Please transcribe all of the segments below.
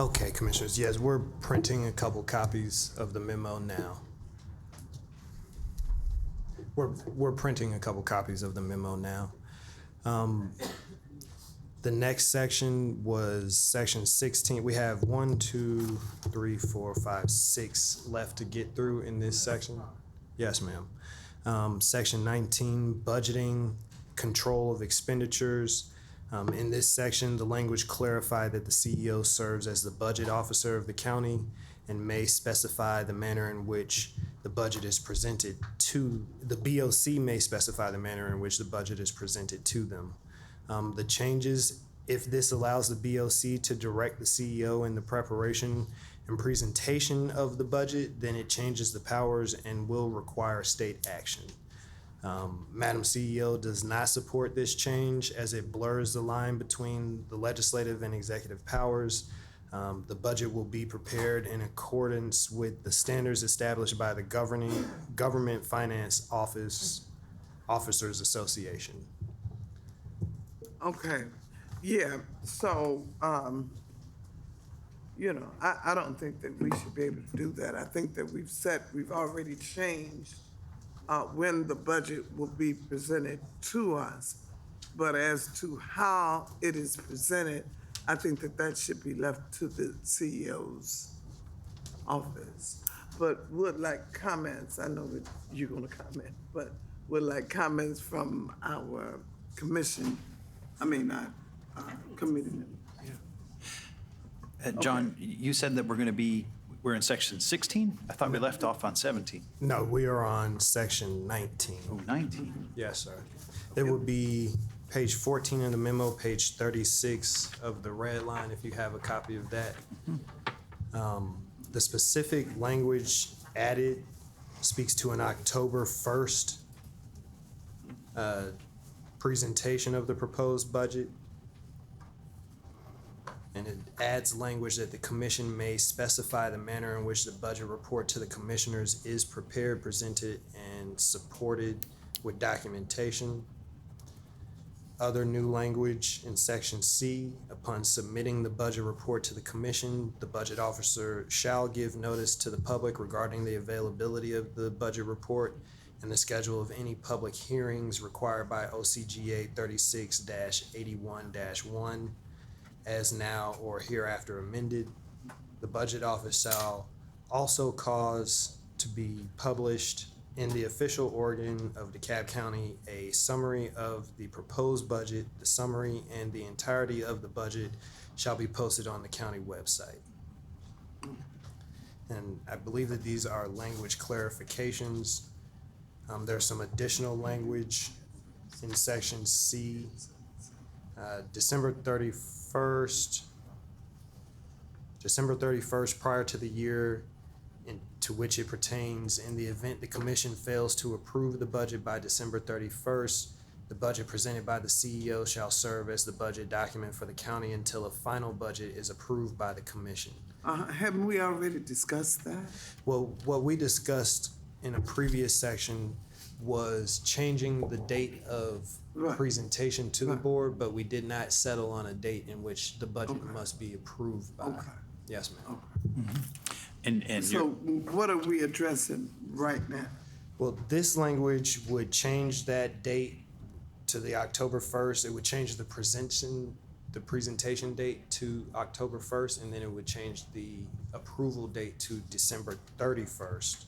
Okay, Commissioners, yes, we're printing a couple copies of the memo now. We're printing a couple copies of the memo now. The next section was section 16. We have 1, 2, 3, 4, 5, 6 left to get through in this section. Yes, ma'am. Section 19, budgeting, control of expenditures. In this section, the language clarified that the CEO serves as the budget officer of the county and may specify the manner in which the budget is presented to, the BOC may specify the manner in which the budget is presented to them. The changes, if this allows the BOC to direct the CEO in the preparation and presentation of the budget, then it changes the powers and will require state action. Madam CEO does not support this change as it blurs the line between the legislative and executive powers. The budget will be prepared in accordance with the standards established by the Government Finance Officers Association. Okay, yeah, so, you know, I don't think that we should be able to do that. I think that we've already changed when the budget will be presented to us. But as to how it is presented, I think that should be left to the CEO's office. But would like comments, I know that you're gonna comment, but would like comments from our commission, committee members. John, you said that we're in section 16? I thought we left off on 17. No, we are on section 19. Oh, 19. Yes, sir. It would be page 14 of the memo, page 36 of the red line, if you have a copy of that. The specific language added speaks to an October 1st presentation of the proposed budget. And it adds language that the commission may specify the manner in which the budget report to the commissioners is prepared, presented, and supported with documentation. Other new language in section C, upon submitting the budget report to the commission, the budget officer shall give notice to the public regarding the availability of the budget report and the schedule of any public hearings required by OCGA 36-81-1 as now or hereafter amended. The budget office shall also cause to be published in the official organ of DeKalb County a summary of the proposed budget. The summary and the entirety of the budget shall be posted on the county website. And I believe that these are language clarifications. There's some additional language in section C. December 31st prior to the year to which it pertains. In the event the commission fails to approve the budget by December 31st, the budget presented by the CEO shall serve as the budget document for the county until a final budget is approved by the commission. Haven't we already discussed that? Well, what we discussed in a previous section was changing the date of presentation to the board, but we did not settle on a date in which the budget must be approved by. Yes, ma'am. And so what are we addressing right now? Well, this language would change that date to the October 1st. It would change the presentation date to October 1st, and then it would change the approval date to December 31st.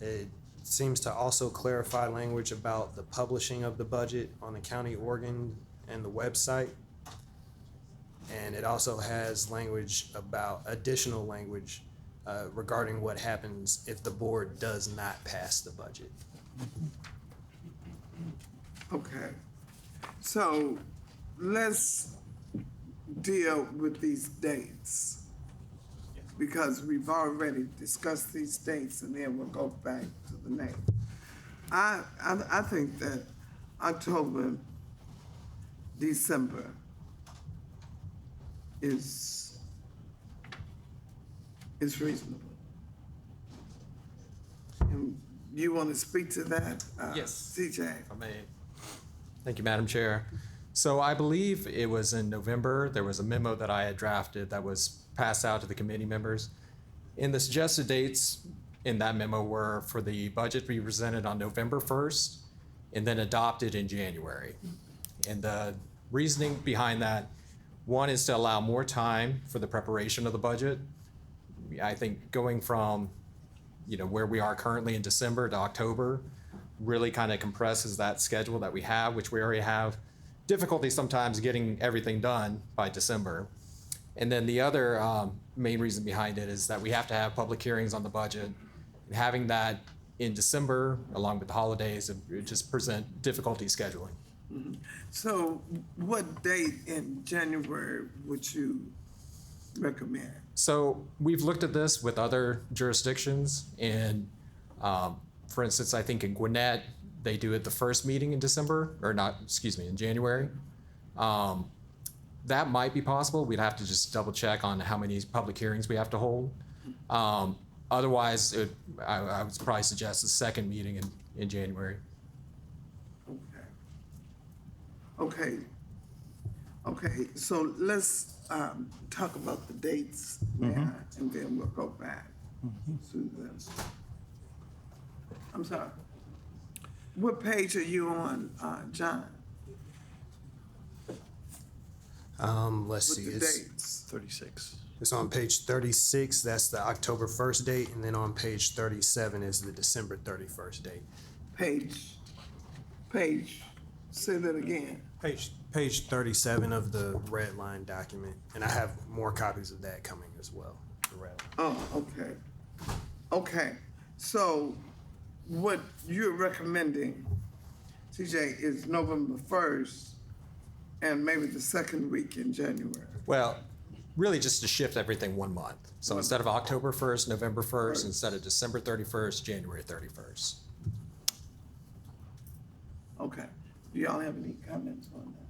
It seems to also clarify language about the publishing of the budget on the county organ and the website. And it also has language about additional language regarding what happens if the board does not pass the budget. Okay, so let's deal with these dates, because we've already discussed these dates, and then we'll go back to the next. I think that October, December is reasonable. And you want to speak to that? Yes. CJ? I may. Thank you, Madam Chair. So I believe it was in November, there was a memo that I had drafted that was passed out to the committee members. And the suggested dates in that memo were for the budget to be presented on November 1st and then adopted in January. And the reasoning behind that, one is to allow more time for the preparation of the budget. I think going from, where we are currently in December to October really kind of compresses that schedule that we have, which we already have difficulty sometimes getting everything done by December. And then the other main reason behind it is that we have to have public hearings on the budget. And having that in December, along with the holidays, it just present difficulty scheduling. So what date in January would you recommend? So we've looked at this with other jurisdictions, and for instance, I think in Gwinnett, they do it the first meeting in December, in January. That might be possible. We'd have to just double check on how many public hearings we have to hold. Otherwise, I would probably suggest the second meeting in January. Okay, so let's talk about the dates now, and then we'll go back to this. I'm sorry. What page are you on, John? Let's With see, the it's, dates? 36. it's on page 36, that's the October 1st date, and then on page 37 is the December 31st date. Page, say that again. Page 37 of the red line document, and I have more copies of that coming as well. The red line. Oh, okay, so what you're recommending, TJ, is November 1st and maybe the second week in January. Well, really just to shift everything 1 month. So instead of October 1st, November 1st, instead of December 31st, January 31st. Okay, do y'all have any comments on that?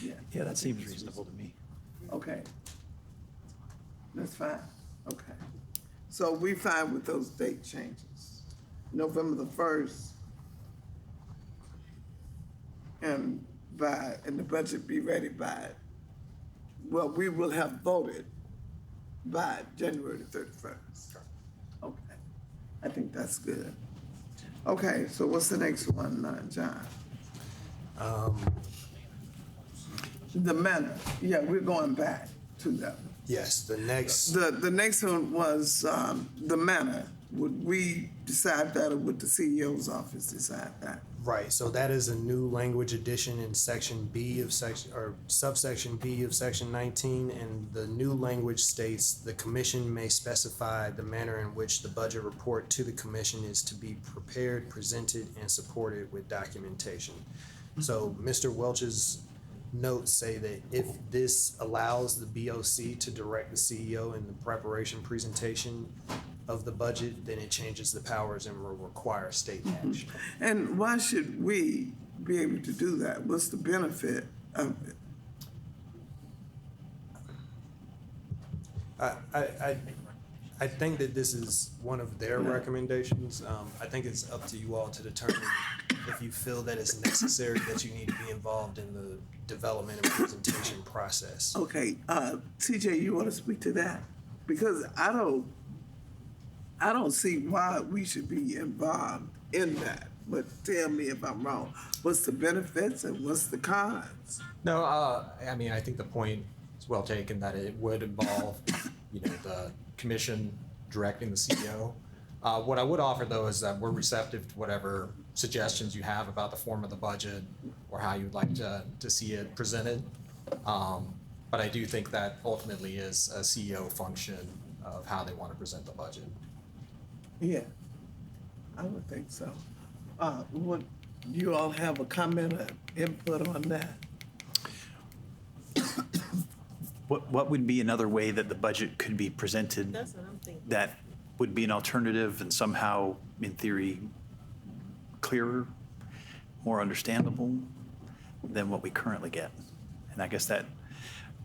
Yeah, that seems reasonable to me. Okay. That's fine, okay. So we fine with those date changes. November the 1st, and the budget be ready by, well, we will have voted by January the 31st. Okay, I think that's good. Okay, so what's the next one, John? The manner, yeah, we're going back to that one. Yes, the next, The next one was the manner. Would we decide that, or would the CEO's office decide that? right, so that is a new language addition in section B of subsection B of section 19, and the new language states, the commission may specify the manner in which the budget report to the commission is to be prepared, presented, and supported with documentation. So Mr. Welch's notes say that if this allows the BOC to direct the CEO in the preparation presentation of the budget, then it changes the powers and will require state action. And why should we be able to do that? What's the benefit of it? I think that this is one of their recommendations. I think it's up to you all to determine if you feel that it's necessary that you need to be involved in the development and presentation process. Okay, TJ, you want to speak to that? Because I don't see why we should be involved in that. But tell me if I'm wrong. What's the benefits and what's the cons? No, I mean, I think the point is well taken that it would involve, the commission directing the CEO. What I would offer though is that we're receptive to whatever suggestions you have about the form of the budget or how you'd like to see it presented. But I do think that ultimately is a CEO function of how they want to present the budget. Yeah, I would think so. Would you all have a comment or input on that? What would be another way that the budget could be presented That's what I'm thinking. that would be an alternative and somehow, in theory, clearer, more understandable than what we currently get? And I guess that,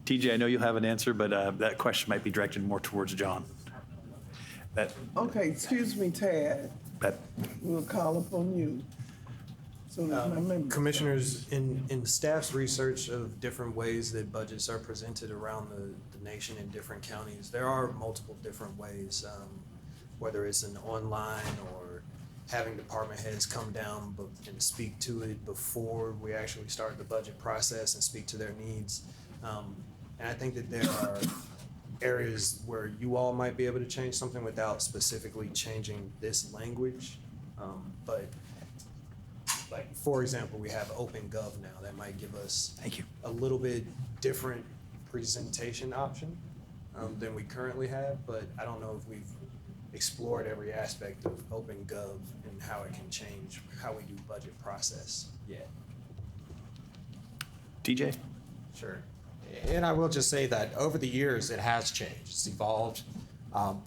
TJ, I know you'll have an answer, but that question might be directed more towards John. Okay, excuse me, Tad. That We'll call upon you. So my memory- Commissioners, in staff's research of different ways that budgets are presented around the nation in different counties, there are multiple different ways, whether it's an online or having department heads come down and speak to it before we actually start the budget process and speak to their needs. And I think that there are areas where you all might be able to change something without specifically changing this language. But like, for example, we have OpenGov now that might give us Thank you. a little bit different presentation option than we currently have, but I don't know if we've explored every aspect of OpenGov and how it can change how we do budget process yet. DJ? Sure. And I will just say that over the years, it has changed. It's evolved,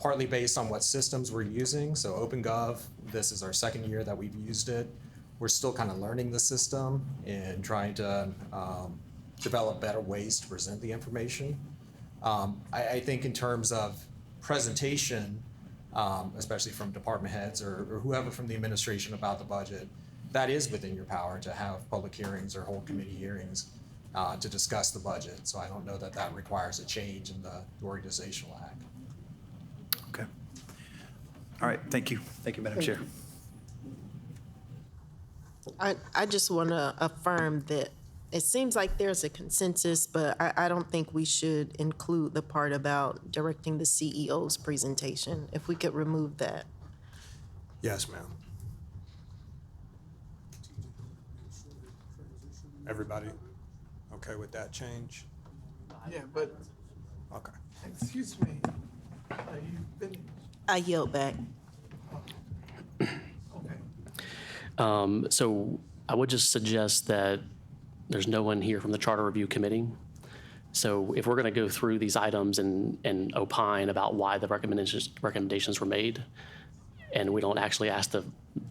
partly based on what systems we're using. So OpenGov, this is our second year that we've used it. We're still kind of learning the system and trying to develop better ways to present the information. I think in terms of presentation, especially from department heads or whoever from the administration about the budget, that is within your power to have public hearings or hold committee hearings to discuss the budget. So I don't know that that requires a change in the organizational act. Okay. All right, thank you. Thank you, Madam Chair. I just want to affirm that it seems like there's a consensus, but I don't think we should include the part about directing the CEO's presentation. If we could remove that. Yes, ma'am. Everybody okay with that change? Yeah, but, Okay. excuse me, are you finished? I yield back. Okay. So I would just suggest that there's no one here from the Charter Review Committee. So if we're going to go through these items and opine about why the recommendations were made, and we don't actually ask the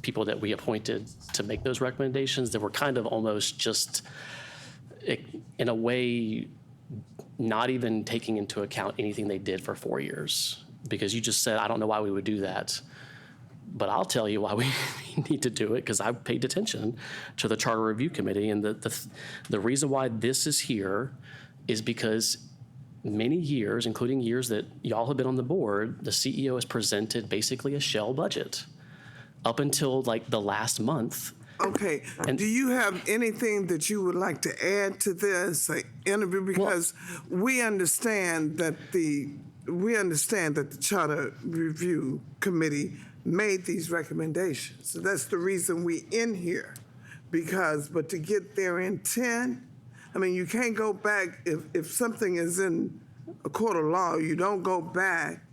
people that we appointed to make those recommendations, then we're kind of almost just, in a way, not even taking into account anything they did for 4 years. Because you just said, I don't know why we would do that. But I'll tell you why we need to do it, because I paid attention to the Charter Review Committee. And the reason why this is here is because many years, including years that y'all have been on the board, the CEO has presented basically a shell budget up until like the last month. Okay, do you have anything that you would like to add to this interview? Because we understand that the Charter Review Committee made these recommendations. So that's the reason we in here. But to get their intent, I mean, you can't go back, if something is in a court of law, you don't go back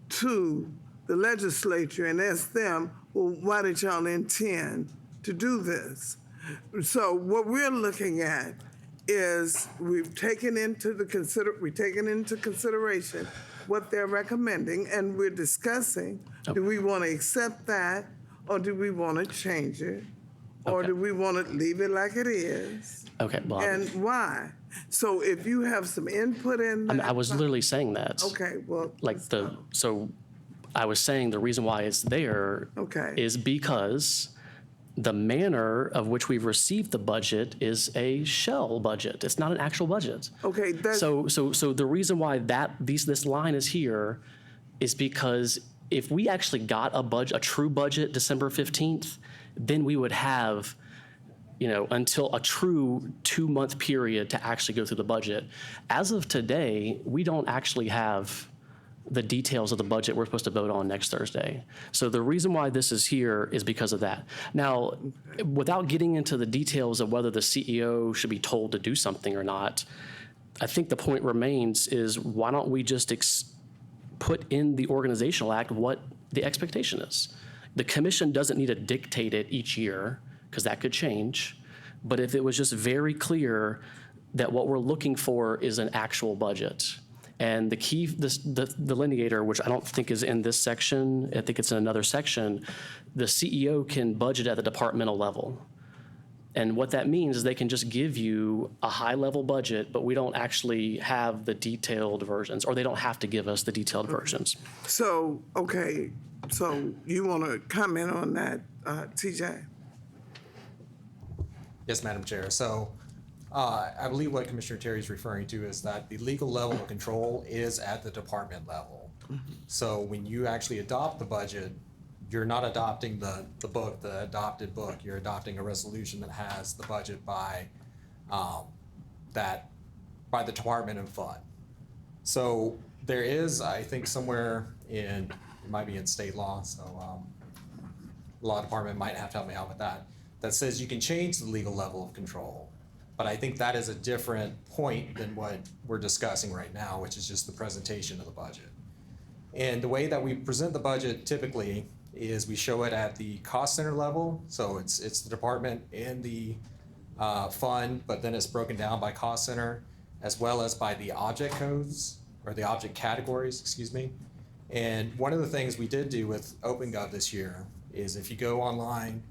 to the legislature and ask them, well, why did y'all intend to do this? So what we're looking at is we've taken into consideration what they're recommending, and we're discussing, do we want to accept that, or do we want to change it? Or do we want to leave it like it is? Okay, well, And why? So if you have some input in that. I was literally saying that. Okay, well. So I was saying the reason why it's there Okay. is because the manner of which we've received the budget is a shell budget. It's not an actual budget. Okay, that's. So the reason why this line is here is because if we actually got a true budget December 15th, then we would have, until a true 2-month period to actually go through the budget. As of today, we don't actually have the details of the budget we're supposed to vote on next Thursday. So the reason why this is here is because of that. Now, without getting into the details of whether the CEO should be told to do something or not, I think the point remains is why don't we just put in the organizational act what the expectation is? The commission doesn't need to dictate it each year, because that could change. But if it was just very clear that what we're looking for is an actual budget, and the key, the delineator, which I don't think is in this section, I think it's in another section, the CEO can budget at the departmental level. And what that means is they can just give you a high-level budget, but we don't actually have the detailed versions, or they don't have to give us the detailed versions. So, okay, so you want to comment on that, TJ? Yes, Madam Chair. So I believe what Commissioner Terry is referring to is that the legal level of control is at the department level. So when you actually adopt the budget, you're not adopting the book, the adopted book. You're adopting a resolution that has the budget by the department and fund. So there is, I think, somewhere it might be in state law, so law department might have to help me out with that, that says you can change the legal level of control. But I think that is a different point than what we're discussing right now, which is just the presentation of the budget. And the way that we present the budget typically is we show it at the cost center level. So it's the department and the fund, but then it's broken down by cost center as well as by the object codes or the object categories, excuse me. And one of the things we did do with OpenGov this year is if you go online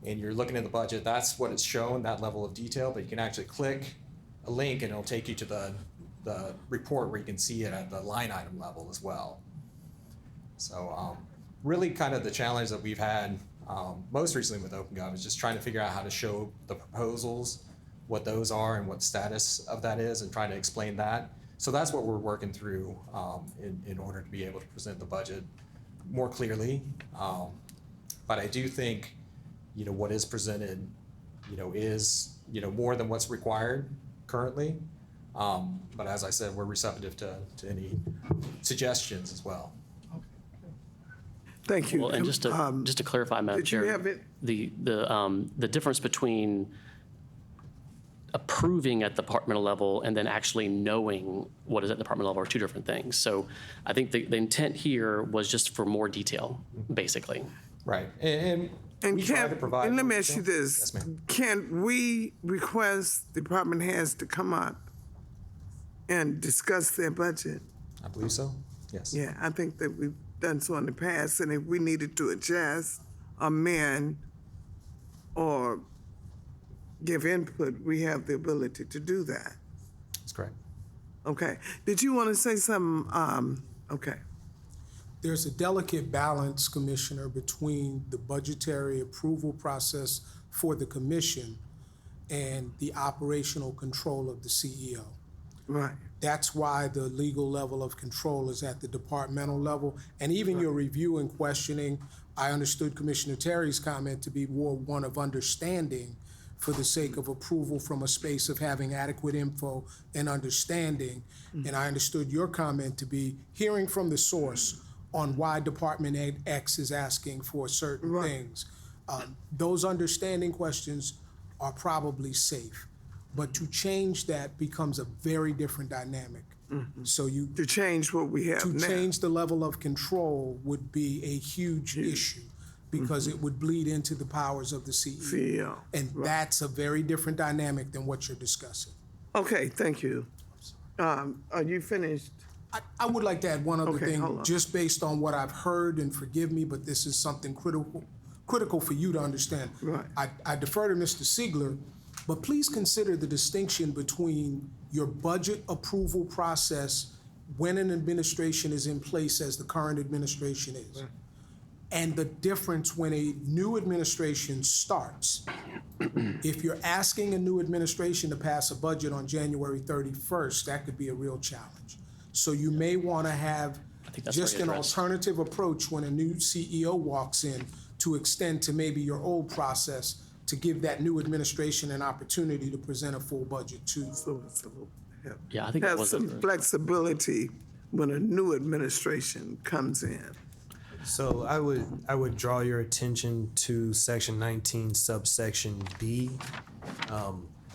and you're looking at the budget, that's what it's shown, that level of detail, but you can actually click a link and it'll take you to the report where you can see it at the line item level as well. So really kind of the challenge that we've had most recently with OpenGov is just trying to figure out how to show the proposals, what those are and what the status of that is, and trying to explain that. So that's what we're working through in order to be able to present the budget more clearly. But I do think, what is presented, is, more than what's required currently. But as I said, we're receptive to any suggestions as well. Thank you. Well, and just to clarify, Madam Did you Chair, have it? the difference between approving at the departmental level and then actually knowing what is at the departmental level are two different things. So I think the intent here was just for more detail, basically. Right. And we try to provide. And let more me ask you detail. this. Yes, ma'am. Can we request department heads to come up and discuss their budget? I believe so. Yes. Yeah, I think that we've done so in the past, and if we needed to adjust, amend, or give input, we have the ability to do that. That's correct. Okay. Did you want to say something? Okay. There's a delicate balance, Commissioner, between the budgetary approval process for the commission and the operational control of the CEO. Right. That's why the legal level of control is at the departmental level. And even your review and questioning, I understood Commissioner Terry's comment to be more one of understanding for the sake of approval from a space of having adequate info and understanding. And I understood your comment to be hearing from the source on why Department X is asking for certain things. Those understanding questions are probably safe. But to change that becomes a very different dynamic. So To change what we have to now. change the level of control would be a huge issue because it would bleed into the powers of the CEO. CEO. And that's a very different dynamic than what you're discussing. Okay, thank you. Are you finished? I would like to add one other Okay, hold thing, on. just based on what I've heard, and forgive me, but this is something critical for you to understand. Right. I defer to Mr. Siegler, but please consider the distinction between your budget approval process when an administration is in place as the current administration is, and the difference when a new administration starts. If you're asking a new administration to pass a budget on January 31st, that could be a real challenge. So you may want to have think that's just already an addressed. alternative approach when a new CEO walks in to extend to maybe your old process to give that new administration an opportunity to present a full budget too. Yeah, I think that Have was some a- flexibility when a new administration comes in. So I would draw your attention to section 19, subsection B.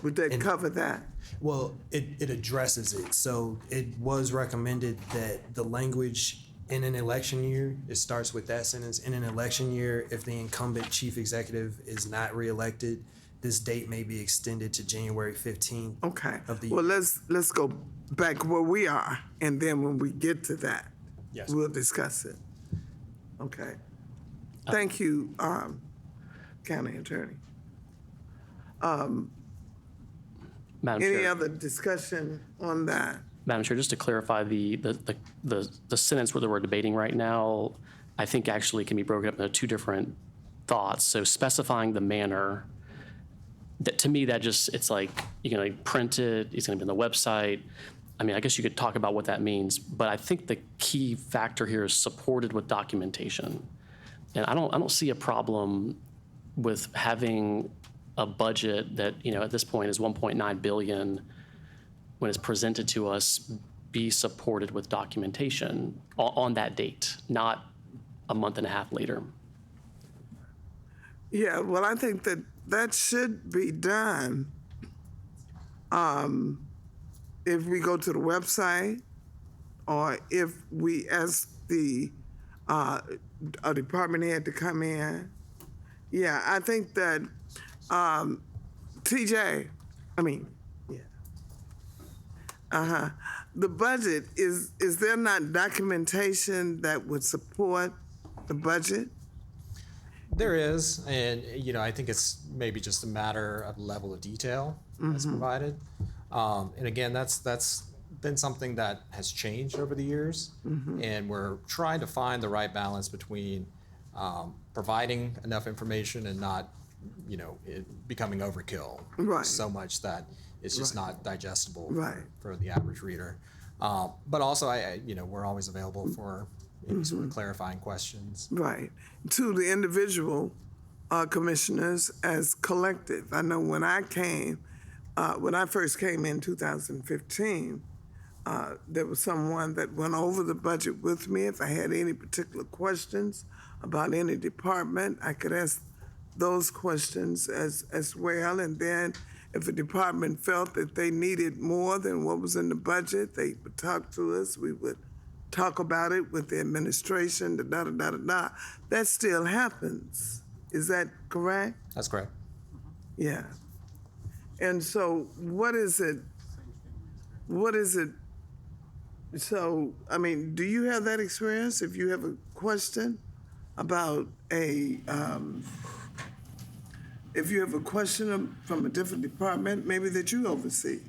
Would that cover that? Well, it addresses it. So it was recommended that the language in an election year, it starts with that sentence. In an election year, if the incumbent chief executive is not reelected, this date may be extended to January 15th. Okay. Of the Well, year. let's go back where we are, and then when we get to that, Yes. we'll discuss it. Okay. Thank you, County Attorney. Madam Any Chair. other discussion on that? Madam Chair, just to clarify, the sentence where we're debating right now, I think actually can be broken up into two different thoughts. So specifying the manner that to me, that just, it's like, you're gonna print it, it's gonna be on the website. I mean, I guess you could talk about what that means, but I think the key factor here is supported with documentation. And I don't see a problem with having a budget that, at this point is 1.9 billion, when it's presented to us, be supported with documentation on that date, not a month and a half later. Yeah, well, I think that should be done. If we go to the website, or if we ask a department head to come in. Yeah, I think that the budget, is there not documentation that would support the budget? There is, and I think it's maybe just a matter of level of detail that's provided. And again, that's been something that has changed over the years, and we're trying to find the right balance between providing enough information and not, it becoming overkill. Right. So much that it's just not digestible Right. for the average reader. But also, we're always available for any sort of clarifying questions. Right. To the individual commissioners as collective. I know when I first came in 2015, there was someone that went over the budget with me. If I had any particular questions about any department, I could ask those questions as well. And then if a department felt that they needed more than what was in the budget, they would talk to us. We would talk about it with the administration, da-da-da-da-da. That still happens. Is that correct? That's correct. Yeah. And so what is it? So, do you have that experience? If you have a question about if you have a question from a different department, maybe that you oversee.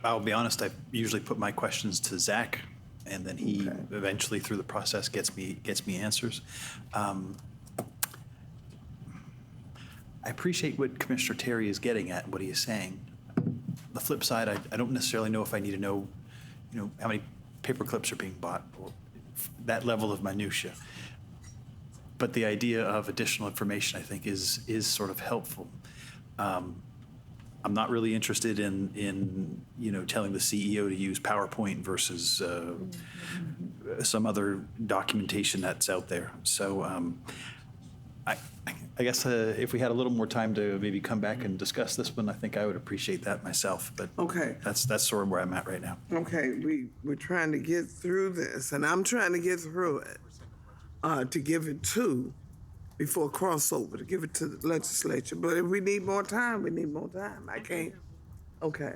I'll be honest, I usually put my questions to Zach, and then he eventually through the process gets me answers. I appreciate what Commissioner Terry is getting at, what he is saying. The flip side, I don't necessarily know if I need to know, how many paper clips are being bought, or that level of minutia. But the idea of additional information, I think, is sort of helpful. I'm not really interested in telling the CEO to use PowerPoint versus some other documentation that's out there. So I guess if we had a little more time to maybe come back and discuss this one, I think I would appreciate that myself. But Okay. that's sort of where I'm at right now. Okay, we're trying to get through this, and I'm trying to get through it to give it to, before crossover, to give it to the legislature. But if we need more time, we need more time. I can't. Okay.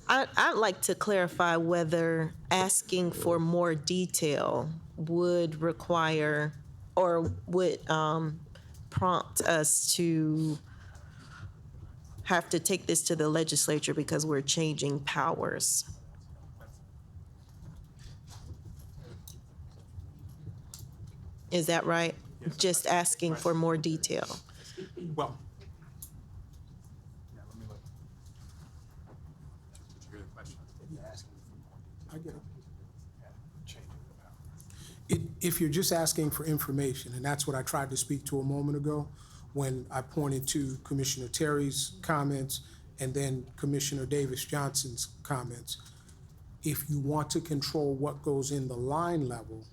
I'd like to clarify whether asking for more detail would require or would prompt us to have to take this to the legislature because we're changing powers. Is that right? Just asking for more detail. Well, I get it. If you're just asking for information, and that's what I tried to speak to a moment ago when I pointed to Commissioner Terry's comments and then Commissioner Davis Johnson's comments. If you want to control what goes in the line level,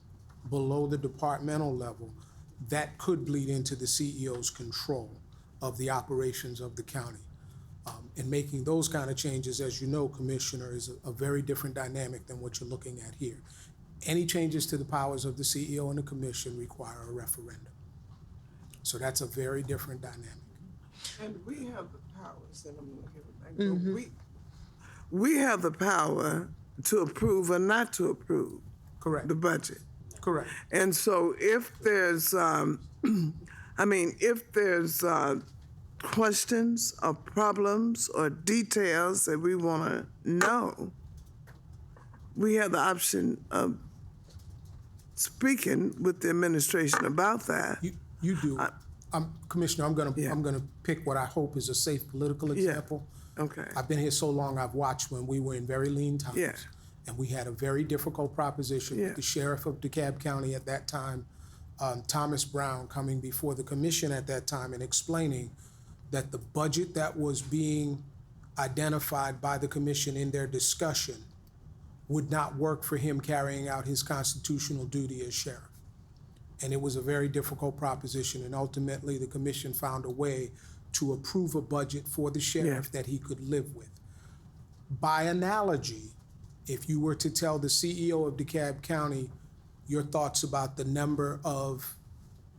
below the departmental level, that could bleed into the CEO's control of the operations of the county. And making those kind of changes, as you know, Commissioner, is a very different dynamic than what you're looking at here. Any changes to the powers of the CEO and the commission require a referendum. So that's a very different dynamic. And we have the powers, and I'm gonna give it back. We have the power to approve or not to approve Correct. the budget. Correct. And so if there's, if there's questions or problems or details that we want to know, we have the option of speaking with the administration about that. You do. Commissioner, I'm gonna pick what I hope is a safe political example. Okay. I've been here so long, I've watched when we were in very lean times. Yeah. And we had a very difficult proposition with the sheriff of DeKalb County at that time, Thomas Brown, coming before the commission at that time and explaining that the budget that was being identified by the commission in their discussion would not work for him carrying out his constitutional duty as sheriff. And it was a very difficult proposition, and ultimately the commission found a way to approve a budget for the sheriff that he could live with. By analogy, if you were to tell the CEO of DeKalb County your thoughts about the number of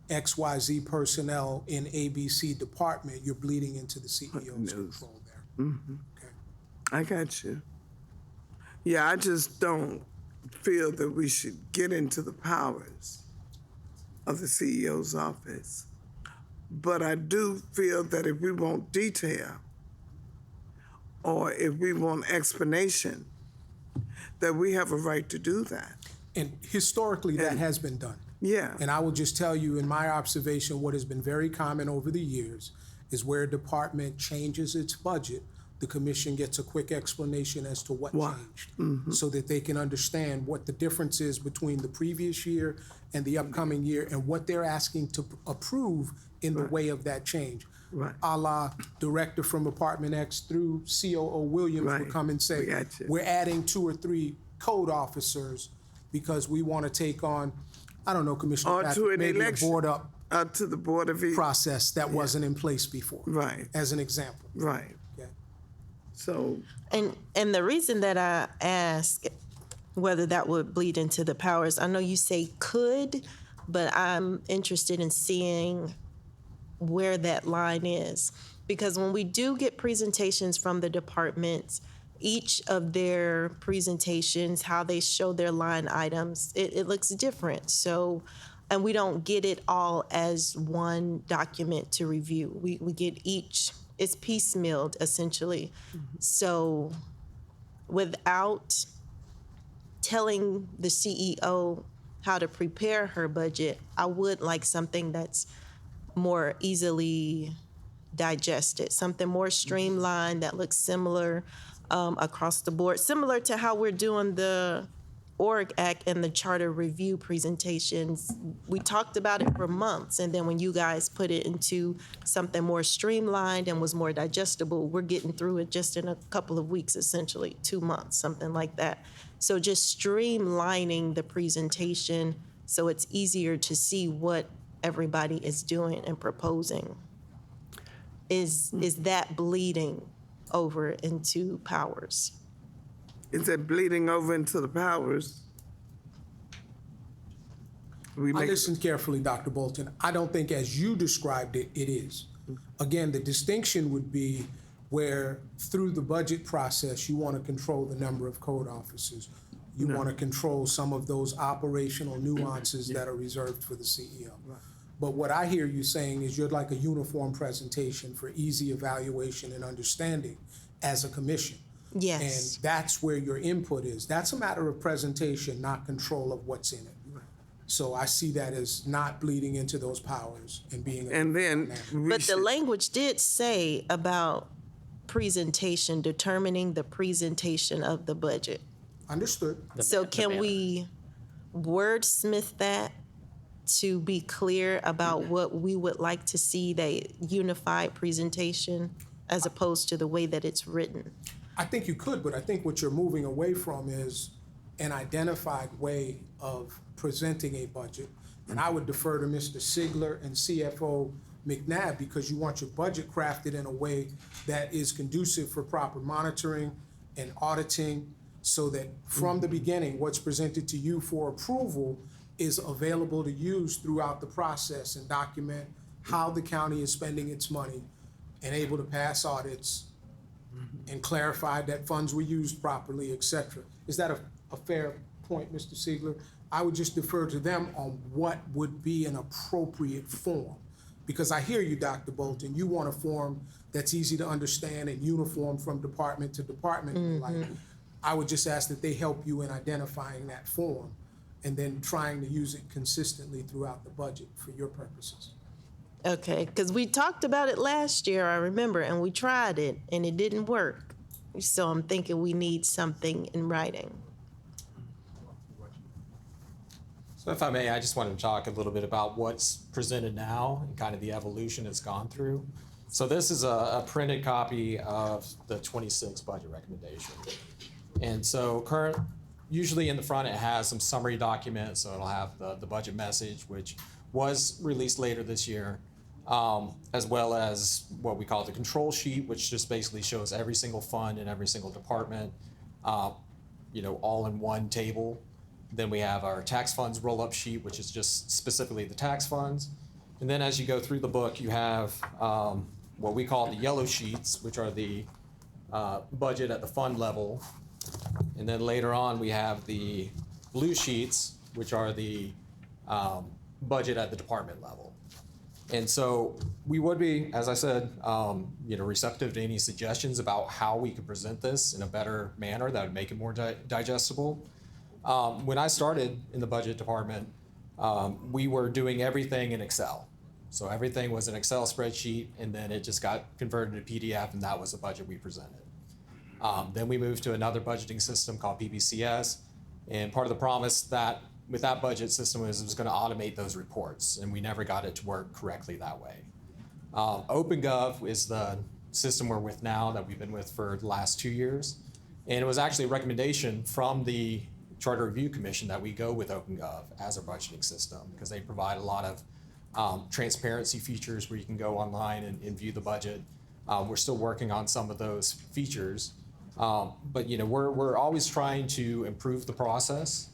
XYZ personnel in ABC department, you're bleeding into the CEO's control there. Okay. I got you. Yeah, I just don't feel that we should get into the powers of the CEO's office. But I do feel that if we want detail or if we want explanation, that we have a right to do that. And historically, that has been done. Yeah. And I will just tell you, in my observation, what has been very common over the years is where a department changes its budget, the commission gets a quick explanation as to what changed, so that they can understand what the difference is between the previous year and the upcoming year and what they're asking to approve in the way of that change. Right. A la director from Department X through COO Williams Right. would come and say, We got you. we're adding 2 or 3 code officers because we want to take on, I don't know, Commissioner Or to Patrick, an maybe election. a board up To the Board of process that wasn't in place before. Right. As an example. Right. Okay. So, And the reason that I ask whether that would bleed into the powers, I know you say could, but I'm interested in seeing where that line is. Because when we do get presentations from the departments, each of their presentations, how they show their line items, it looks different. So, and we don't get it all as one document to review. We get each, it's piecemealed essentially. So without telling the CEO how to prepare her budget, I would like something that's more easily digested, something more streamlined that looks similar across the board, similar to how we're doing the Org Act and the charter review presentations. We talked about it for months, and then when you guys put it into something more streamlined and was more digestible, we're getting through it just in a couple of weeks, essentially 2 months, something like that. So just streamlining the presentation so it's easier to see what everybody is doing and proposing. Is that bleeding over into powers? is that bleeding over into the powers? We I make, listened carefully, Dr. Bolton. I don't think as you described it, it is. Again, the distinction would be where through the budget process, you want to control the number of code officers. You want to control some of those operational nuances that are reserved for the CEO. But what I hear you saying is you'd like a uniform presentation for easy evaluation and understanding as a commission. Yes. And that's where your input is. That's a matter of presentation, not control of what's in it. So I see that as not bleeding into those powers and being. and then we But the should- language did say about presentation, determining the presentation of the budget. Understood. So can we wordsmith that to be clear about what we would like to see, the unified presentation, as opposed to the way that it's written? I think you could, but I think what you're moving away from is an identified way of presenting a budget. And I would defer to Mr. Sigler and CFO McNabb because you want your budget crafted in a way that is conducive for proper monitoring and auditing so that from the beginning, what's presented to you for approval is available to use throughout the process and document how the county is spending its money and able to pass audits and clarify that funds were used properly, et cetera. Is that a fair point, Mr. Sigler? I would just defer to them on what would be an appropriate form. Because I hear you, Dr. Bolton, you want a form that's easy to understand and uniform from department to department. and the like. I would just ask that they help you in identifying that form and then trying to use it consistently throughout the budget for your purposes. Okay, because we talked about it last year, I remember, and we tried it, and it didn't work. So I'm thinking we need something in writing. So if I may, I just wanted to talk a little bit about what's presented now and kind of the evolution it's gone through. So this is a printed copy of the 26 budget recommendation. And so usually in the front, it has some summary documents. So it'll have the budget message, which was released later this year, as well as what we call the control sheet, which just basically shows every single fund and every single department, all in one table. Then we have our tax funds roll-up sheet, which is just specifically the tax funds. And then as you go through the book, you have what we call the yellow sheets, which are the budget at the fund level. And then later on, we have the blue sheets, which are the budget at the department level. And so we would be, as I said, receptive to any suggestions about how we could present this in a better manner that would make it more digestible. When I started in the budget department, we were doing everything in Excel. So everything was an Excel spreadsheet, and then it just got converted to PDF, and that was the budget we presented. Then we moved to another budgeting system called PBCS, and part of the promise that with that budget system was it was going to automate those reports, and we never got it to work correctly that way. OpenGov is the system we're with now that we've been with for the last 2 years, and it was actually a recommendation from the Charter Review Commission that we go with OpenGov as our budgeting system because they provide a lot of transparency features where you can go online and view the budget. We're still working on some of those features, but we're always trying to improve the process.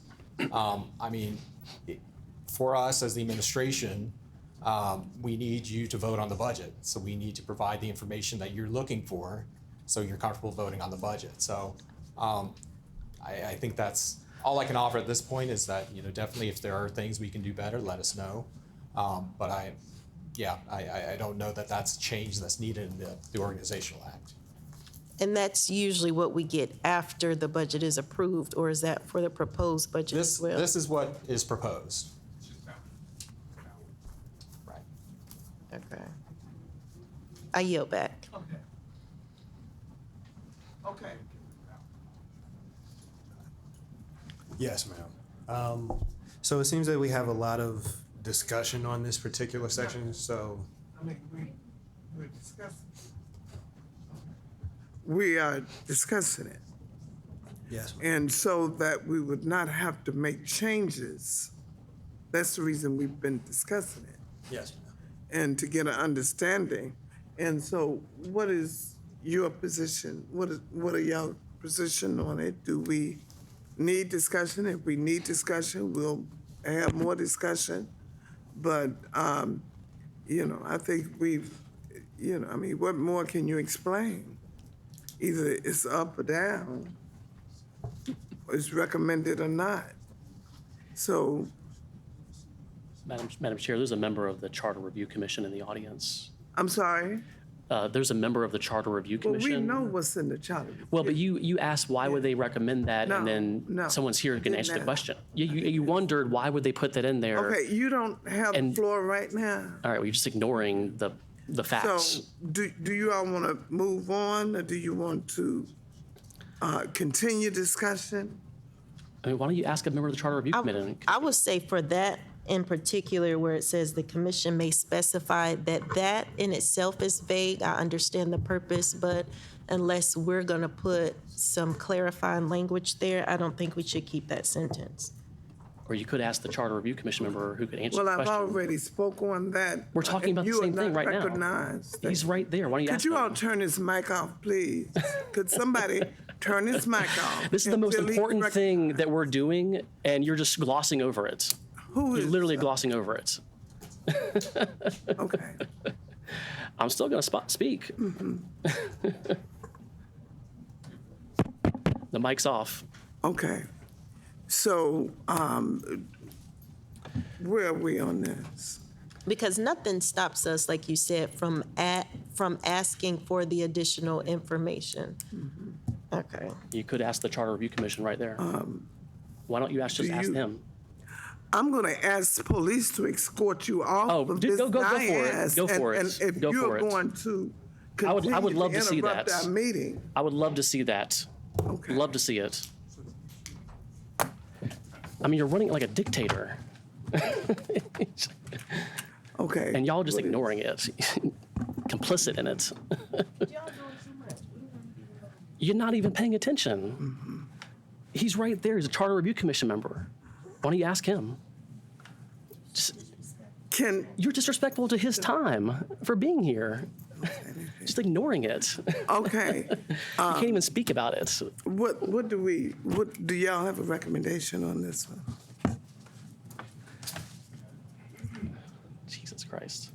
For us as the administration, we need you to vote on the budget. So we need to provide the information that you're looking for so you're comfortable voting on the budget. So I think that's all I can offer at this point is that, definitely if there are things we can do better, let us know. But I don't know that that's change that's needed in the organizational act. And that's usually what we get after the budget is approved, or is that for the proposed budget as well? This is what is proposed. Right. Okay. I yield back. Okay. Yes, ma'am. So it seems that we have a lot of discussion on this particular section, so. We're discussing. We are discussing it. Yes, ma'am. And so that we would not have to make changes. That's the reason we've been discussing it. Yes, ma'am. And to get an understanding. And so what is your position? What are y'all position on it? Do we need discussion? If we need discussion, we'll have more discussion. But, I think what more can you explain? Either it's up or down, or it's recommended or not. So, Madam Chair, there's a member of the Charter Review Commission in the audience. I'm sorry? There's a member of the Charter Review Well, Commission. we know what's in the charter. Well, but you asked why would they recommend that, No, and then no, someone's here who can didn't answer the ask. question. You wondered why would they put that in there? Okay, you don't have the And- floor right now. All right, well, you're just ignoring the facts. So, do you all want to move on, or do you want to continue discussion? I mean, why don't you ask a member of the Charter Review Committee? I would say for that in particular, where it says the commission may specify that in itself is vague. I understand the purpose, but unless we're going to put some clarifying language there, I don't think we should keep that sentence. Or you could ask the Charter Review Commission member who could answer Well, the I've question. already spoke on that. We're talking about and the same you are thing not right now. recognized. He's right there. Why don't you Could ask you him? all turn his mic off, please? Could somebody turn his mic off? This is the most until he's important thing recognized? that we're doing, and you're just glossing over it. Who You're is? literally glossing over it. Okay. I'm still going to speak. The mic's off. Okay. So, where are we on this? Because nothing stops us, like you said, from asking for the additional information. Okay. You could ask the Charter Review Commission right there. Why don't you just ask you- them? I'm going to ask police to escort you off Oh, of dude, this go for it. dais. Go for And it. if Go you're for it. going to I would continue love to see interrupt that. our meeting. I would love to see that. Okay. Love to see it. I mean, you're running like a dictator, Okay. and y'all just What is- ignoring it, complicit in it. You're not even paying attention. He's right there. He's a Charter Review Commission member. Why don't you ask him? Can, You're disrespectful to his time for being here. Just ignoring it. okay, You can't even speak about it. what do y'all have a recommendation on this one? Jesus Christ.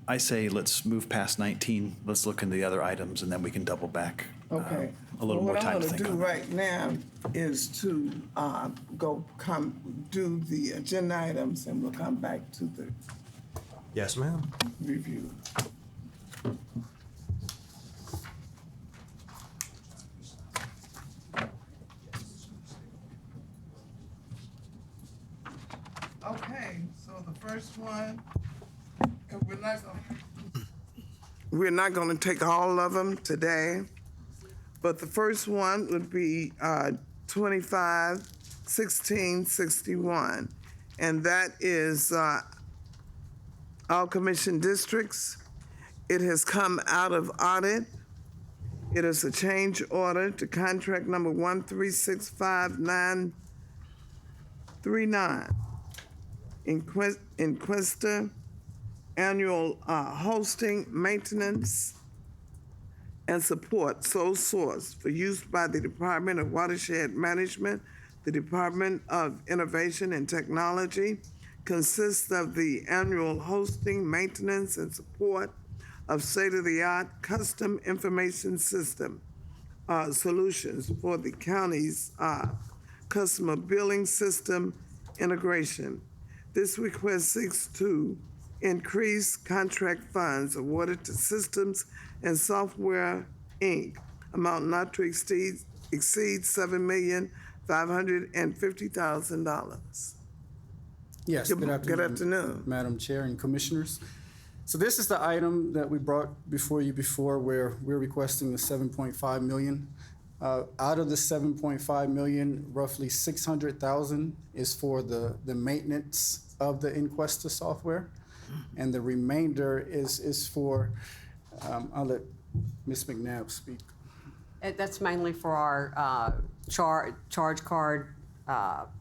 I say let's move past 19. Let's look into the other items, and then we can double back. Okay. A little more time to think What I'm on gonna it. do right now is to do the agenda items, and we'll come back to the Yes, ma'am. review. Okay, so the first one, and we're not gonna take all of them today, but the first one would be 25-1661, and that is our commission districts. It has come out of audit. It is a change order to contract number 1365939. Inquester annual hosting, maintenance, and support, sole source for use by the Department of Watershed Management, the Department of Innovation and Technology, consists of the annual hosting, maintenance, and support of state-of-the-art custom information system solutions for the county's customer billing system integration. This request seeks to increase contract funds awarded to Systems and Software, Inc., amount not to exceed $7,550,000. Yes, Good afternoon. Madam Chair and Commissioners. So this is the item that we brought before you before where we're requesting the 7.5 million. Out of the 7.5 million, roughly 600,000 is for the maintenance of the Inquesta software. And the remainder is for, I'll let Ms. McNabb speak. That's mainly for our charge card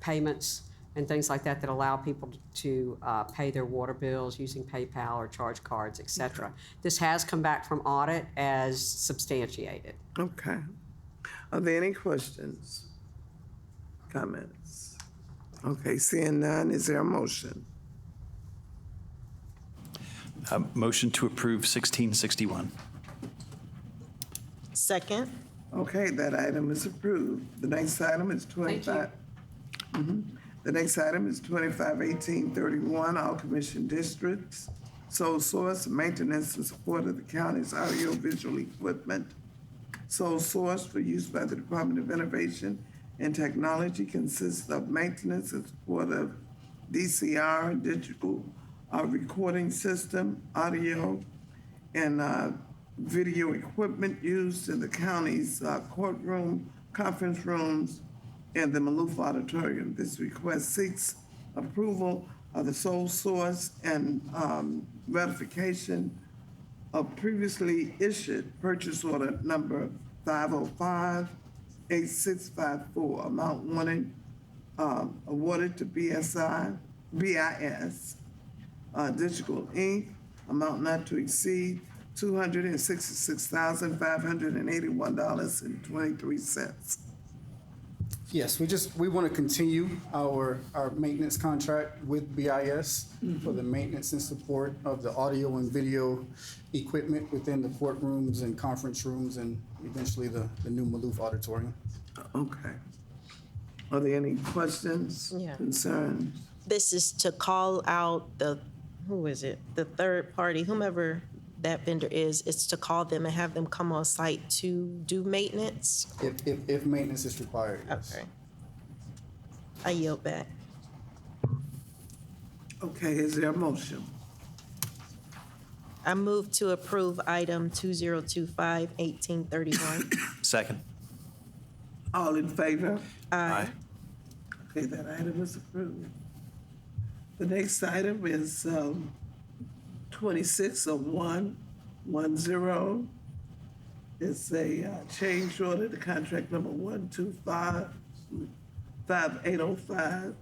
payments and things like that that allow people to pay their water bills using PayPal or charge cards, et cetera. This has come back from audit as substantiated. Okay. Are there any questions, comments? Okay, seeing none, is there a motion? Motion to approve 1661. Second. Okay, that item is approved. The next item is 25. The next item is 251831, all commission districts, sole source, maintenance and support of the county's audiovisual equipment. Sole source for use by the Department of Innovation and Technology consists of maintenance and support of DCR, digital recording system, audio, and video equipment used in the county's courtroom, conference rooms, and the Maloof Auditorium. This request seeks approval of the sole source and ratification of previously issued purchase order number 5058654, amount wanted, awarded to BIS, Digital Inc., amount not to exceed $266,581.23. Yes, we want to continue our maintenance contract with BIS for the maintenance and support of the audio and video equipment within the courtrooms and conference rooms and eventually the new Maloof Auditorium. Okay. Are there any questions, Yeah. concerns? This is to call out the, who is it? The third party, whomever that vendor is, it's to call them and have them come on site to do maintenance? If maintenance is required, yes. Okay. I yield back. Okay, is there a motion? I move to approve item 2025-1831. Second. All in favor? Aye. Okay, that item is approved. The next item is 260110. It's a change order to contract number 1255805,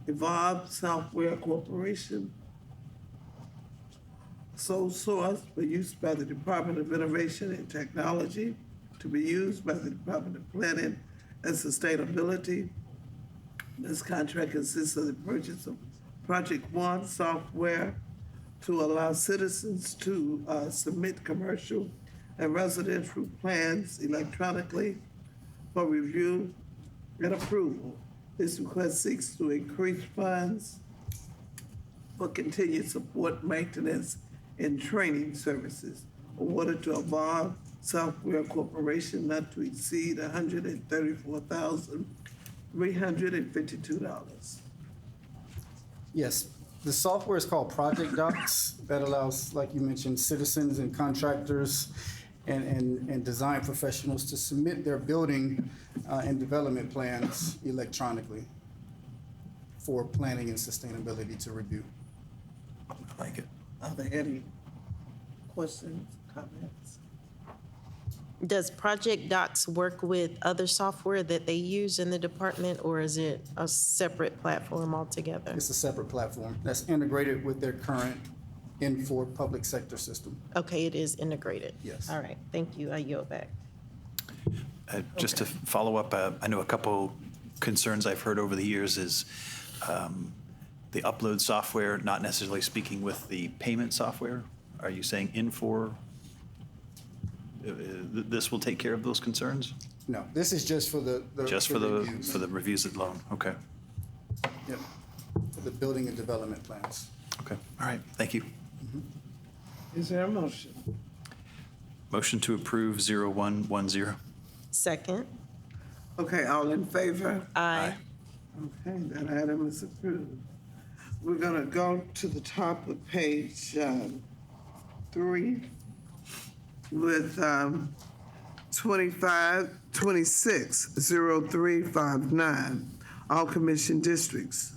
Evolve Software Corporation, sole source for use by the Department of Innovation and Technology, to be used by the Department of Planning and Sustainability. This contract consists of the purchase of Project One software to allow citizens to submit commercial and residential plans electronically for review and approval. This request seeks to increase funds for continued support, maintenance, and training services awarded to Evolve Software Corporation not to exceed $134,352. Yes, the software is called Project Docs. That allows, like you mentioned, citizens and contractors and design professionals to submit their building and development plans electronically for planning and sustainability to review. I like it. Are there any questions, comments? Does Project Docs work with other software that they use in the department, or is it a separate platform altogether? It's a separate platform that's integrated with their current Infor public sector system. Okay, it is integrated? Yes. All right, thank you. I yield back. Just to follow up, I know a couple concerns I've heard over the years is the upload software not necessarily speaking with the payment software. Are you saying Infor, this will take care of those concerns? No, this is just for the Just for reviews. the reviews alone? Okay, Yep, for the building and development plans. okay, all right, thank you. Is there a motion? Motion to approve 0110. Second? Okay, all in favor? Aye. Okay, that item is approved. We're gonna go to the top of page 3 with 260359, all commission districts.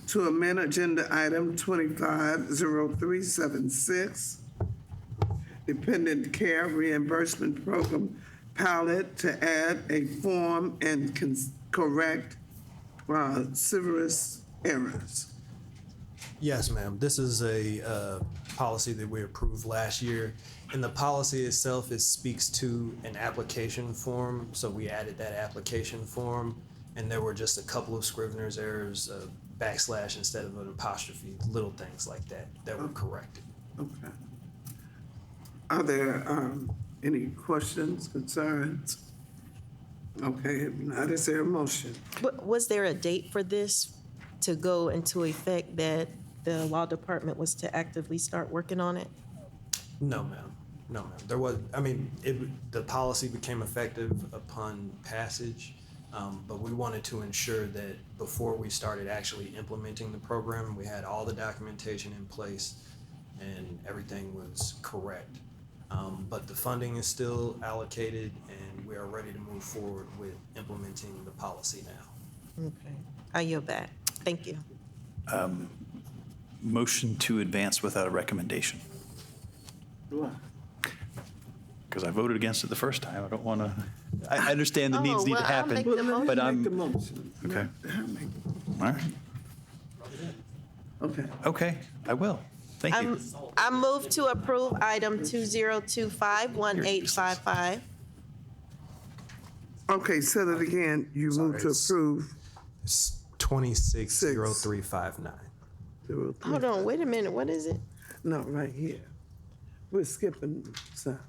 To amend agenda item 250376, dependent care reimbursement program pilot, to add a form and correct serious errors. Yes, ma'am. This is a policy that we approved last year. In the policy itself, it speaks to an application form, so we added that application form, and there were just a couple of Scrivener's errors, a backslash instead of an apostrophe, little things like that were corrected. Okay. Are there any questions, concerns? Okay, if not, is there a motion? Was there a date for this to go into effect that the law department was to actively start working on it? No, ma'am. No, ma'am. There was, the policy became effective upon passage, but we wanted to ensure that before we started actually implementing the program, we had all the documentation in place and everything was correct. But the funding is still allocated and we are ready to move forward with implementing the policy now. Okay. I yield back. Thank you. Motion to advance without a recommendation. Because I voted against it the first time. I don't want to, I understand the needs Oh, need to well, I'll happen, make the motion. but Make the I'm, motion. okay. Make the- All right. Okay, Okay, I will. Thank you. I move to approve item 2025-1855. okay, say that again. You move to it's- approve. It's 260359. Hold on, wait a minute, what is it? No, right here. We're skipping some.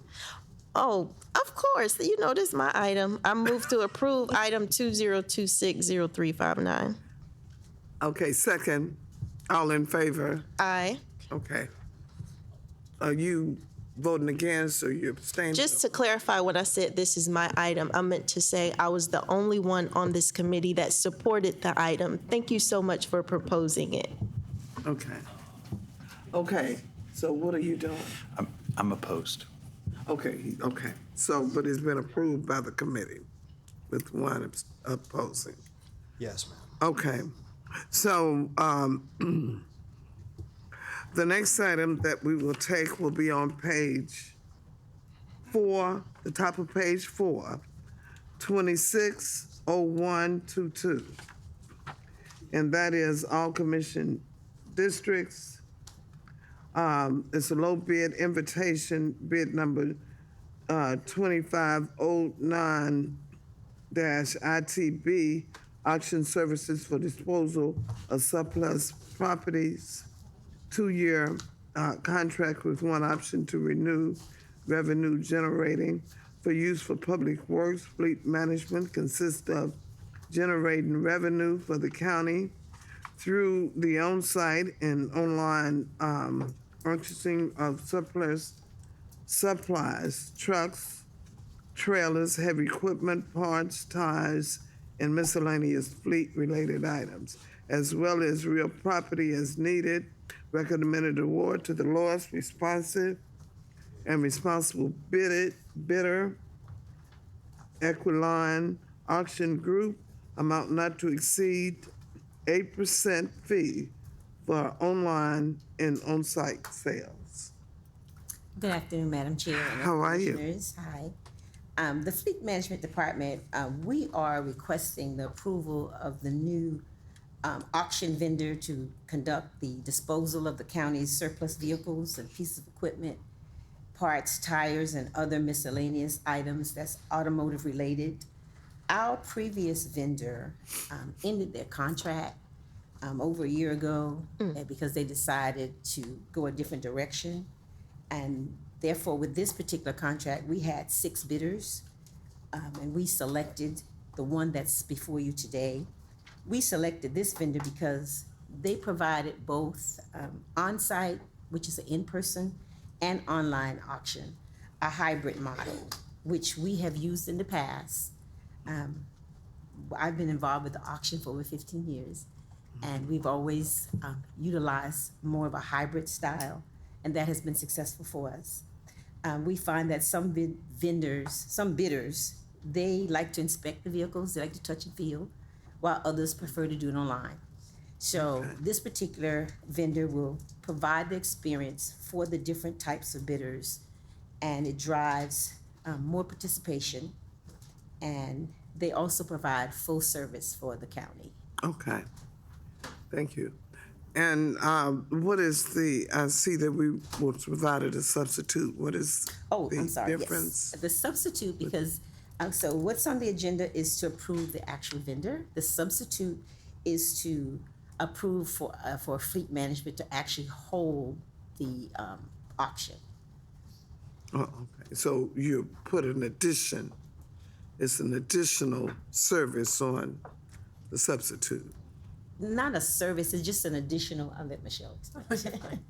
Oh, of course, this is my item. I move to approve item 2026-0359. Okay, second. All in favor? Aye. Okay. Are you voting against or you abstaining? Just to clarify what I said, this is my item. I meant to say I was the only one on this committee that supported the item. Thank you so much for proposing it. Okay. Okay, so what are you doing? I'm opposed. Okay, okay. So, but it's been approved by the committee with one opposing. Yes, ma'am. Okay, so the next item that we will take will be on page 4, the top of page 4, 260122. And that is all commission districts. It's a low bid invitation, bid number 2509-ITB, auction services for disposal of surplus properties, 2-year contract with one option to renew, revenue generating for use for public works. Fleet management consists of generating revenue for the county through the on-site and online purchasing of surplus supplies, trucks, trailers, heavy equipment, parts, tires, and miscellaneous fleet-related items, as well as real property as needed. Recommended award to the lowest responsive and responsible bidder, Equiline Auction Group, amount not to exceed 8% fee for online and on-site sales. Good afternoon, Madam Chair. And How are you? Commissioners. Hi. The Fleet Management Department, we are requesting the approval of the new auction vendor to conduct the disposal of the county's surplus vehicles and pieces of equipment, parts, tires, and other miscellaneous items that's automotive related. Our previous vendor ended their contract over a year ago because they decided to go a different direction. And therefore, with this particular contract, we had 6 bidders, and we selected the one that's before you today. We selected this vendor because they provided both on-site, which is an in-person, and online auction, a hybrid model, which we have used in the past. I've been involved with the auction for over 15 years, and we've always utilized more of a hybrid style, and that has been successful for us. We find that some bidders, they like to inspect the vehicles, they like to touch and feel, while others prefer to do it online. So this particular vendor will provide the experience for the different types of bidders, and it drives more participation, and they also provide full service for the county. Okay, thank you. And what is I see that we was provided a substitute. What is Oh, the I'm sorry, difference? yes. The substitute, because, so what's on the agenda is to approve the actual vendor. The substitute is to approve for fleet management to actually hold the auction. Oh, okay, so you put an addition, it's an additional service on the substitute. Not a service, it's just an additional, I'll let Michelle explain.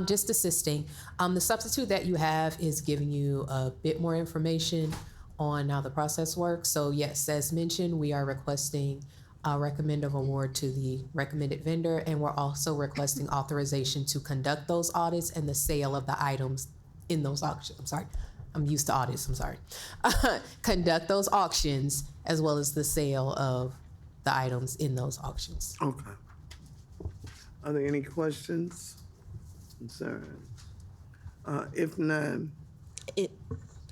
Just assisting. The substitute that you have is giving you a bit more information on how the process works. So yes, as mentioned, we are requesting a recommend of award to the recommended vendor, and we're also requesting authorization to conduct those audits and the sale of the items in those auctions. I'm sorry, I'm used to audits, I'm sorry. Conduct those auctions as well as the sale of the items in those auctions. Okay. Are there any questions, concerns? If none,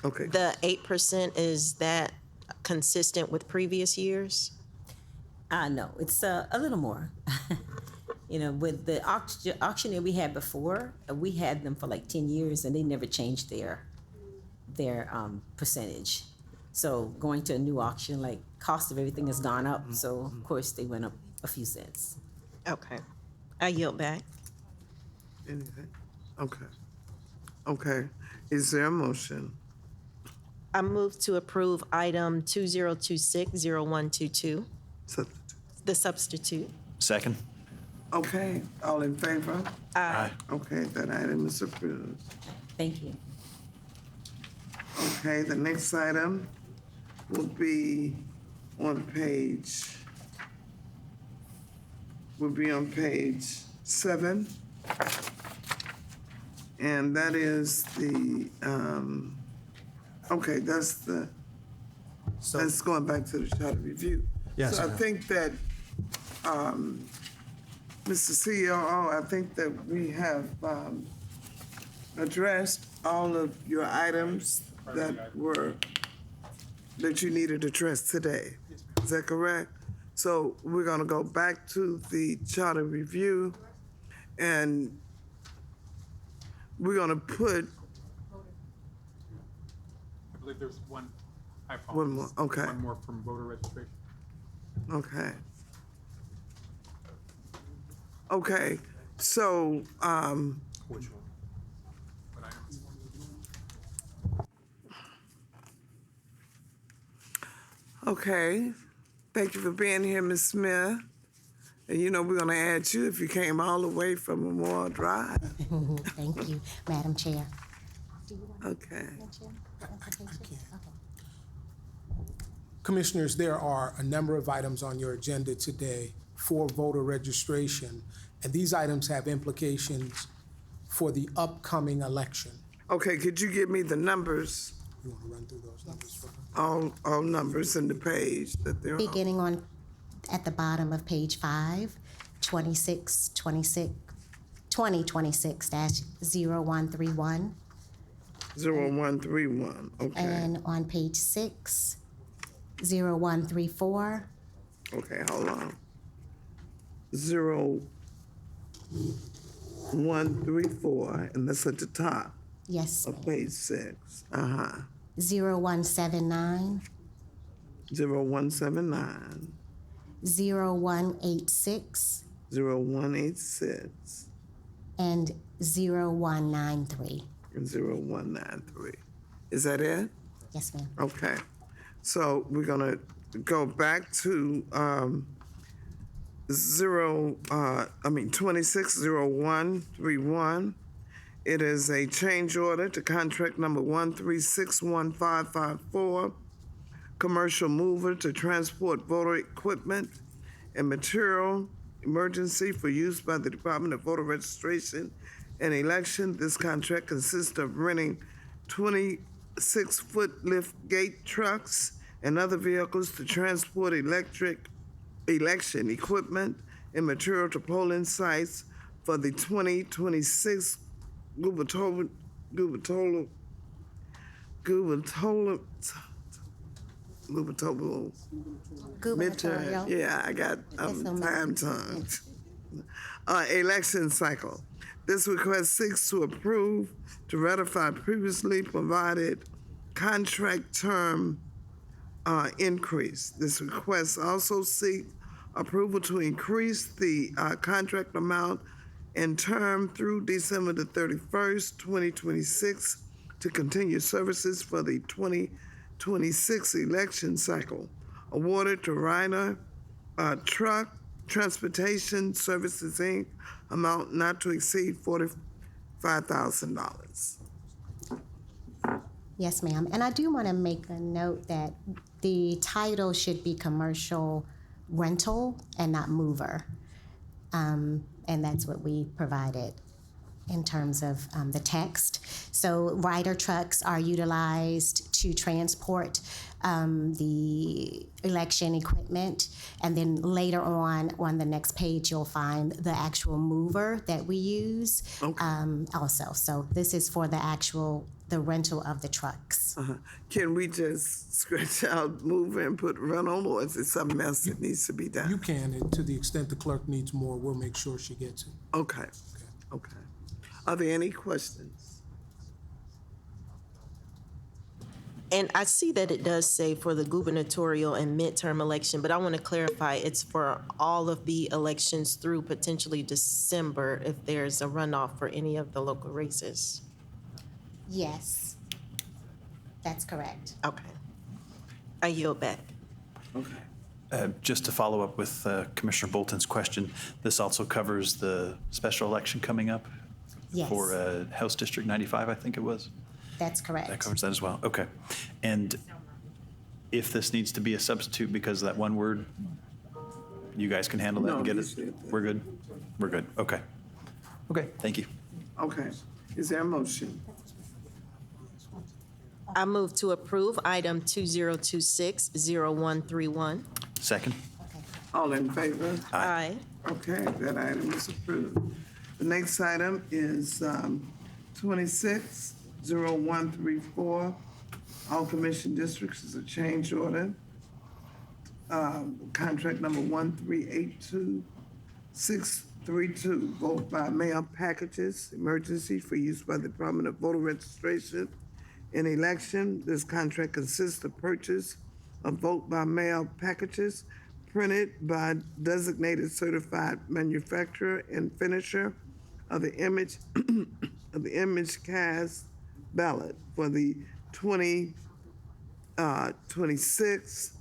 okay. The 8%, is that consistent with previous years? No, it's a little more. You know, with the auctioneer we had before, we had them for like 10 years and they never changed their percentage. So going to a new auction, like cost of everything has gone up. So of course they went up a few cents. Okay. I yield back. Anything? Okay. Okay, is there a motion? I move to approve item 2026-0122, Substitute. the substitute. Second? Okay, all in favor? Aye. Okay, that item is approved. Thank you. Okay, the next item will be on page 7. And that is the, okay, that's going back to the charter review. Yes, So I ma'am. think that, Mr. COO, I think that we have addressed all of your items that you needed addressed today. Is that correct? So we're gonna go back to the charter review, and we're gonna put, I believe there's one, I apologize. One more, okay. One more from voter registration. okay. Okay, so, What item? okay. Thank you for being here, Ms. Smith. And you know, we're gonna add you if you came all the way from Memorial Drive. Thank you, Madam Chair. Okay. Commissioners, there are a number of items on your agenda today for voter registration, and these items have implications for the upcoming election. Okay, could you give me the numbers, You want to run through those numbers for me? all numbers in the page that they're on? Beginning at the bottom of page 5, 2026-0131. 0131, okay. And on page 6, 0134. Okay, hold on. 0134, and that's at the top Yes, of page 6. 0179, 0179, 0186, 0186, and 0193. and 0193. Is that it? Yes, ma'am. Okay. So we're gonna go back to 260131. It is a change order to contract number 1361554, commercial mover to transport voter equipment and material emergency for use by the Department of Voter Registration and Election. This contract consists of renting 26-foot lift gate trucks and other vehicles to transport election equipment and material to polling sites for the 2026 gubernatorial midterm. Yeah, I got time tongues. Election cycle. This request seeks to approve to ratify previously provided contract term increase. This request also seeks approval to increase the contract amount and term through December the 31st, 2026 to continue services for the 2026 election cycle. Awarded to Ryder Truck Transportation Services, Inc., amount not to exceed $45,000. Yes, ma'am. And I do want to make a note that the title should be commercial rental and not mover. And that's what we provided in terms of the text. So Ryder trucks are utilized to transport the election equipment. And then later on the next page, you'll find the actual mover that we use also. So this is for the rental of the trucks. Can we just scratch out mover and put rental, or is it something else that needs to be done? You can, and to the extent the clerk needs more, we'll make sure she gets it. Okay. Are there any questions? And I see that it does say for the gubernatorial and midterm election, but I want to clarify, it's for all of the elections through potentially December if there's a runoff for any of the local races. Yes, that's correct. Okay. I yield back. Okay. Just to follow up with Commissioner Bolton's question, this also covers the special election coming up Yes. for House District 95, I think it was. That's correct. That covers that as well. Okay. And if this needs to be a substitute because of that one word, you guys can handle that No, and get you it? said that. We're good? We're good. Okay. Okay, thank you. Okay, is there a motion? I move to approve item 2026-0131. Second? All in favor? Aye. Okay, that item is approved. The next item is 26-0134. All commission districts is a change order. Contract number 1382632, vote by mail packages, emergency for use by the Department of Voter Registration in election. This contract consists of purchase of vote by mail packages printed by designated certified manufacturer and finisher of the image cast ballot for the 2026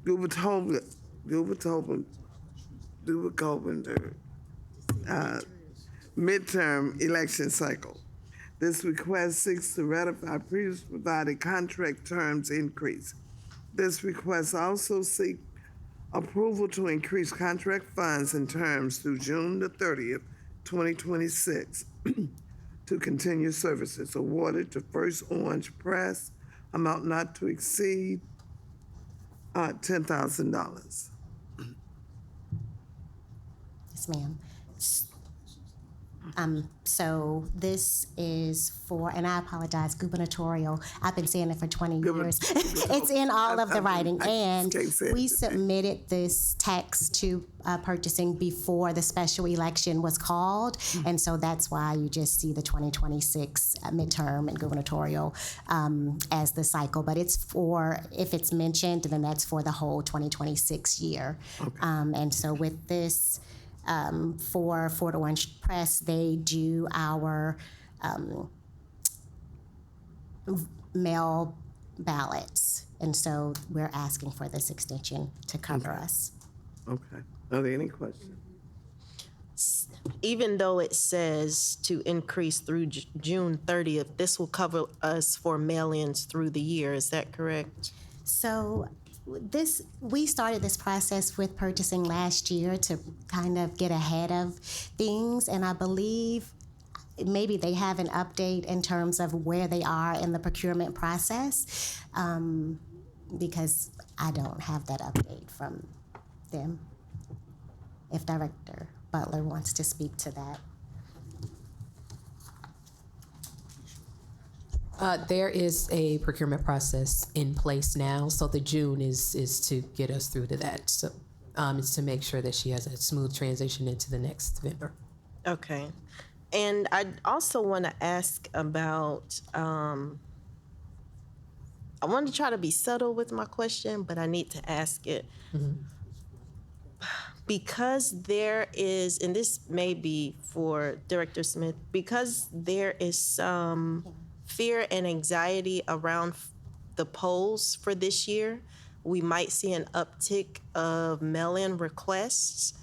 gubernatorial midterm election cycle. This request seeks to ratify previously provided contract terms increase. This request also seeks approval to increase contract funds and terms through June the 30th, 2026 to continue services awarded to First Orange Press, amount not to exceed $10,000. Yes, ma'am. So this is for, and I apologize, gubernatorial. I've been saying it for 20 years. It's in all of the writing. And we submitted this text to purchasing before the special election was called. And so that's why you just see the 2026 midterm and gubernatorial as the cycle. But it's for, if it's mentioned, then that's for the whole 2026 year. Okay. And so with this, for Fort Orange Press, they do our mail ballots. And so we're asking for this extension to cover us. Okay. Are there any questions? Even though it says to increase through June 30th, this will cover us for mail-ins through the year. Is that correct? So we started this process with purchasing last year to kind of get ahead of things, and I believe maybe they have an update in terms of where they are in the procurement process, because I don't have that update from them. If Director Butler wants to speak to that. There is a procurement process in place now, so the June is to get us through to that. So it's to make sure that she has a smooth transition into the next vendor. Okay. And I also want to ask about, I want to try to be subtle with my question, but I need to ask it. Mm-hmm. Because there is, and this may be for Director Smith, because there is some fear and anxiety around the polls for this year, we might see an uptick of mail-in requests.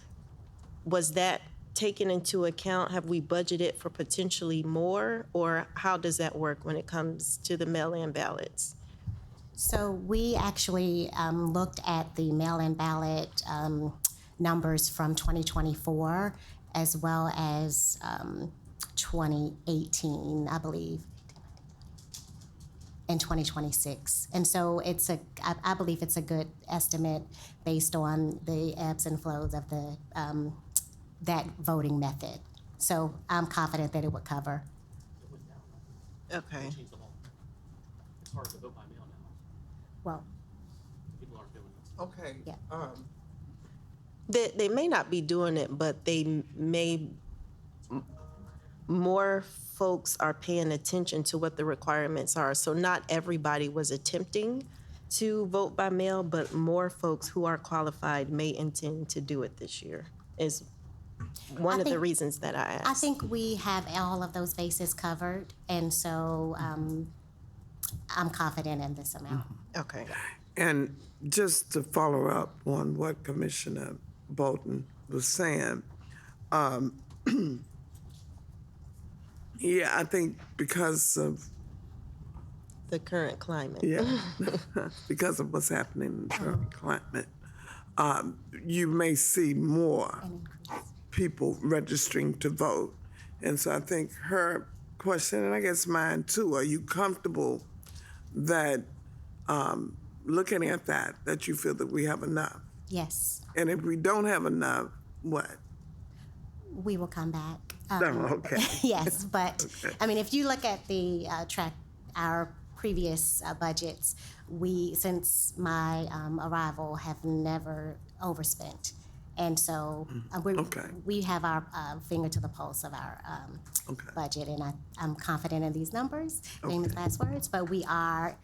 Was that taken into account? Have we budgeted for potentially more, or how does that work when it comes to the mail-in ballots? So we actually looked at the mail-in ballot numbers from 2024 as well as 2018, I believe, and 2026. And so I believe it's a good estimate based on the ebbs and flows of the that voting method. So I'm confident that it would cover. Okay. It's hard to vote by mail now. Well, People aren't doing it. Okay. Yeah. They may not be doing it, but they may, more folks are paying attention to what the requirements are. So not everybody was attempting to vote by mail, but more folks who are qualified may intend to do it this year, is one of the reasons that I asked. I think we have all of those bases covered, and so I'm confident in this amount. Okay. And just to follow up on what Commissioner Bolton was saying, yeah, I think because of, The current climate. yeah, because of what's happening in the current climate, you may see more people registering to vote. And so I think her question, and I guess mine too, are you comfortable that, looking at that you feel that we have enough? Yes, And if we don't have enough, what? we will come back. Okay. Yes, but, Okay. I mean, if you look at the our previous budgets, since my arrival, have never overspent. And so Okay. we have our finger to the pulse of our Okay. budget, and I'm confident in these numbers, famous Okay. last words, but we are,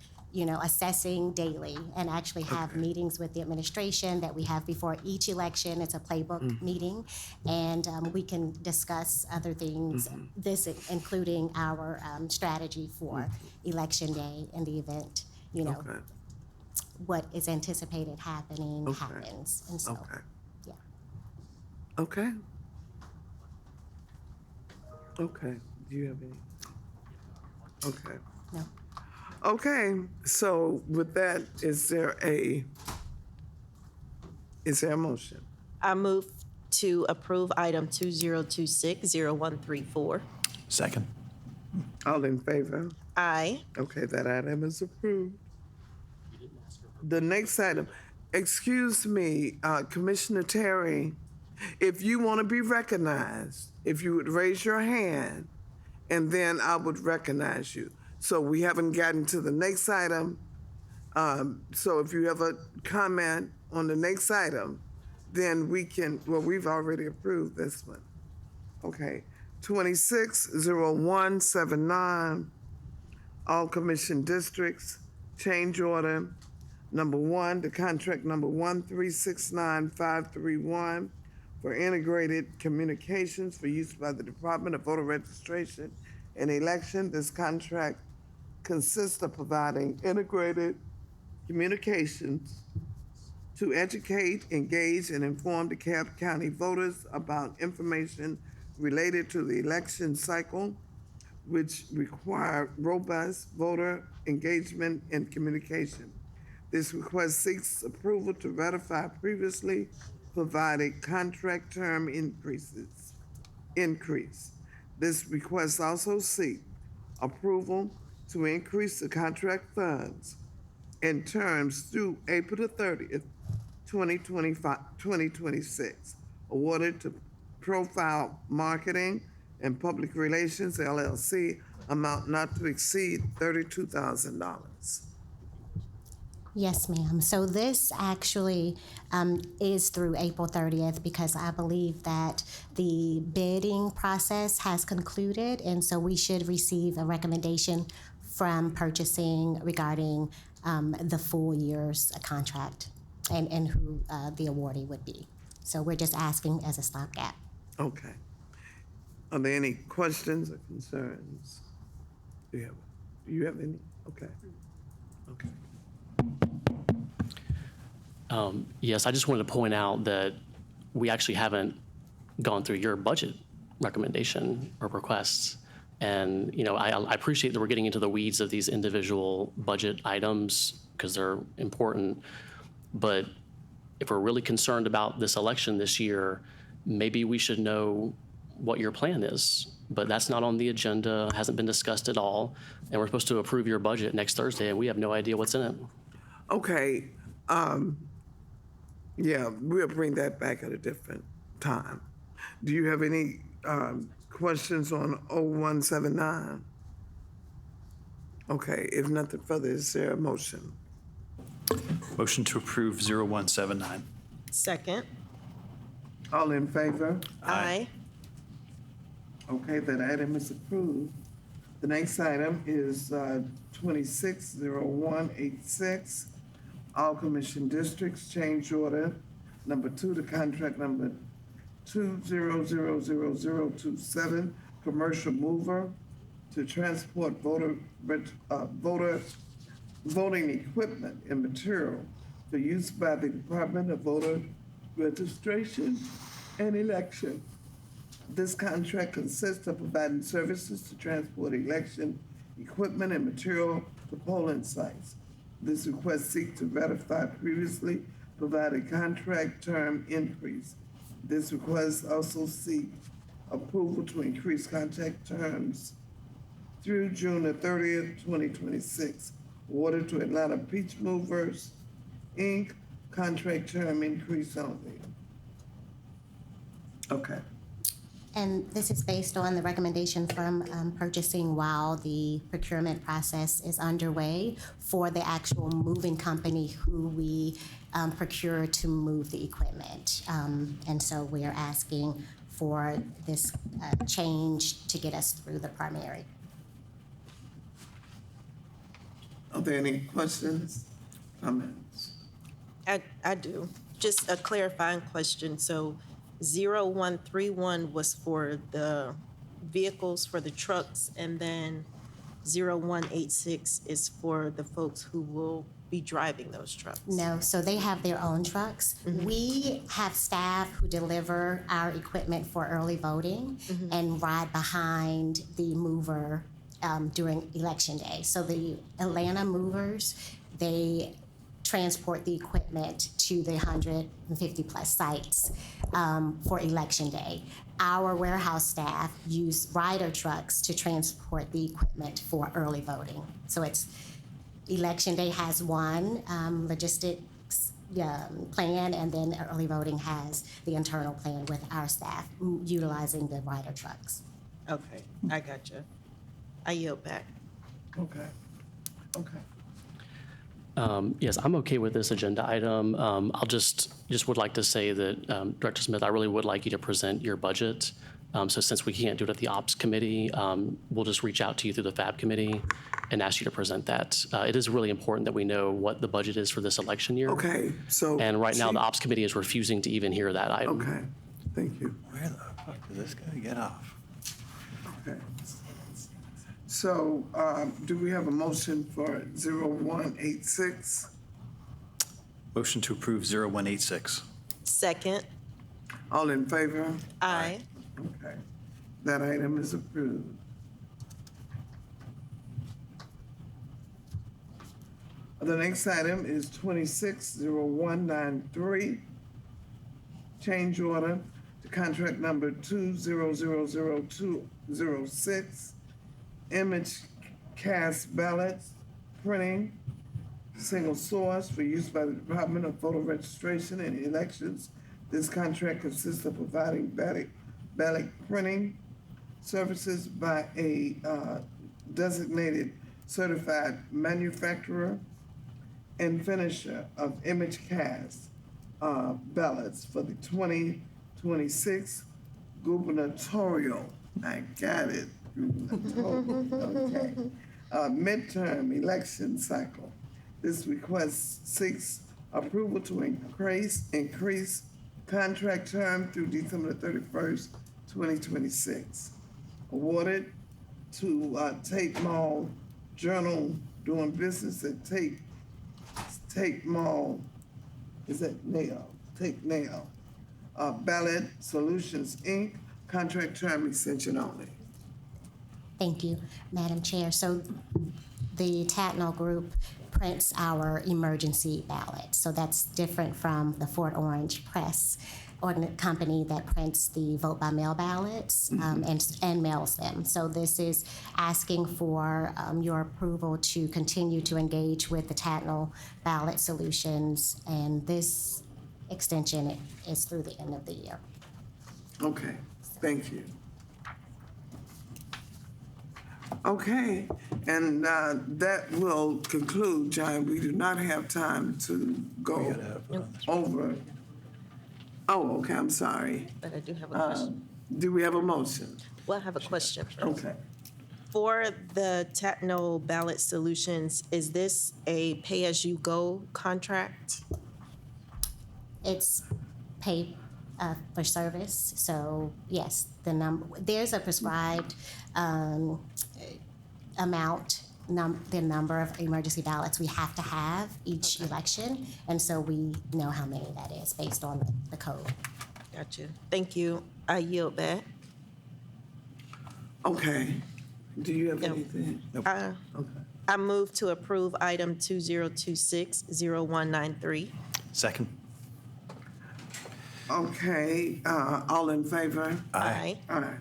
assessing daily and actually have meetings with the administration that we have before each election. It's a playbook meeting, and we can discuss other things, this including our strategy for Election Day in the event, Okay. what is anticipated happening Okay. happens. And so, Okay. yeah. Okay. Okay. Do you have any? Okay. No. Okay. So with that, is there a motion? I move to approve item 2026-0134. Second. All in favor? Aye. Okay, that item is approved. The next item, excuse me, Commissioner Terry, if you want to be recognized, if you would raise your hand, and then I would recognize you. So we haven't gotten to the next item. So if you have a comment on the next item, then we've already approved this one. Okay, 260179, all commission districts, change order number 1, the contract number 1369531 for integrated communications for use by the Department of Voter Registration and Election. This contract consists of providing integrated communications to educate, engage, and inform DeKalb County voters about information related to the election cycle, which require robust voter engagement and communication. This request seeks approval to ratify previously provided contract term increase. This request also seeks approval to increase the contract funds and terms through April the 30th, 2026, awarded to Profile Marketing and Public Relations, LLC, amount not to exceed $32,000. Yes, ma'am. So this actually is through April 30th because I believe that the bidding process has concluded, and so we should receive a recommendation from purchasing regarding the full year's contract and who the awardee would be. So we're just asking as a stopgap. Okay. Are there any questions or concerns? Do you have any? Okay. Okay. Yes, I just wanted to point out that we actually haven't gone through your budget recommendation or requests. And, I appreciate that we're getting into the weeds of these individual budget items because they're important. But if we're really concerned about this election this year, maybe we should know what your plan is. But that's not on the agenda, hasn't been discussed at all. And we're supposed to approve your budget next Thursday, and we have no idea what's in it. Okay. Yeah, we'll bring that back at a different time. Do you have any questions on 0179? Okay, if nothing further, is there a motion? Motion to approve 0179. Second. All in favor? Aye. Okay, that item is approved. The next item is 260186, all commission districts, change order number 2 to contract number 2000027, commercial mover to transport voter voting equipment and material for use by the Department of Voter Registration and Election. This contract consists of providing services to transport election equipment and material to polling sites. This request seeks to ratify previously provided contract term increase. This request also seeks approval to increase contract terms through June the 30th, 2026. Awarded to Atlanta Peach Movers, Inc., contract term increase only. Okay. And this is based on the recommendation from purchasing while the procurement process is underway for the actual moving company who we procure to move the equipment. And so we are asking for this change to get us through the primary. Are there any questions, comments? I do. Just a clarifying question. So 0131 was for the vehicles, for the trucks, and then 0186 is for the folks who will be driving those trucks? No, so they have their own trucks. We have staff who deliver our equipment for early voting and ride behind the mover during election day. So the Atlanta movers, they transport the equipment to the 150 plus sites for election day. Our warehouse staff use rider trucks to transport the equipment for early voting. So it's election day has one logistics plan, and then early voting has the internal plan with our staff utilizing the rider trucks. Okay, I gotcha. I yield back. Okay, okay. Yes, I'm okay with this agenda item. I'll just would like to say that, Director Smith, I really would like you to present your budget. So since we can't do it at the Ops Committee, we'll just reach out to you through the FAB Committee and ask you to present that. It is really important that we know what the budget is for this election year. Okay, so. And right now, the Ops Committee is refusing to even hear that item. Okay, thank you. Where the fuck did this guy get off? Okay. So, do we have a motion for 0186? Motion to approve 0186. Second, All in favor? aye. Okay, that item is approved. The next item is 260193, change order to contract number 20000206, image cast ballots, printing, single source for use by the Department of Voter Registration and Elections. This contract consists of providing ballot printing services by a designated certified manufacturer and finisher of image cast ballots for the 2026 gubernatorial, I got it, okay, midterm election cycle. This request seeks approval to increase contract term through December 31st, 2026. Awarded to Tate Mall Journal, doing business at Tate Mall, is that Nail? Tate Nail. Ballot Solutions, Inc., contract term extension only. Thank you, Madam Chair. So the Tatnall Group prints our emergency ballot. So that's different from the Fort Orange Press company that prints the vote by mail ballots and mails them. So this is asking for your approval to continue to engage with the Tatnall Ballot Solutions, and this extension is through the end of the year. Okay, thank you. Okay, and that will conclude, John. We do not have time to go over. Oh, okay, I'm sorry. But I do have a question. Do we have a motion? Well, I have a question first. Okay. For the Tatnall Ballot Solutions, is this a pay-as-you-go contract? It's pay for service. So yes, there's a prescribed amount the number of emergency ballots we have to have each election, and so we know how many that is based on the code. Gotcha. Thank you. I yield back. Okay. Do you have Yeah. anything? I move to approve item 2026-0193. Second. Okay, all in favor? Aye. All right.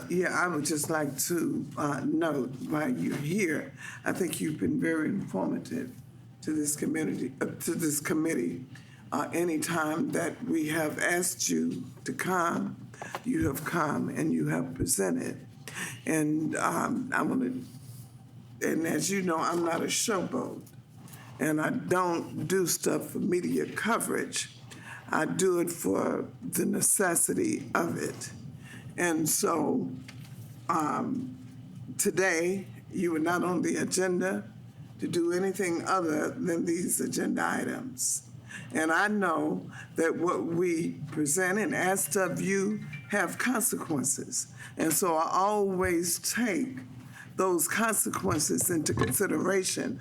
Yeah, I would just like to note while you're here, I think you've been very informative to this community, to this committee. Anytime that we have asked you to come, you have come and you have presented. And I want to, and as you know, I'm not a showboat, and I don't do stuff for media coverage. I do it for the necessity of it. And so today, you were not on the agenda to do anything other than these agenda items. And I know that what we present and ask of you have consequences. And so I always take those consequences into consideration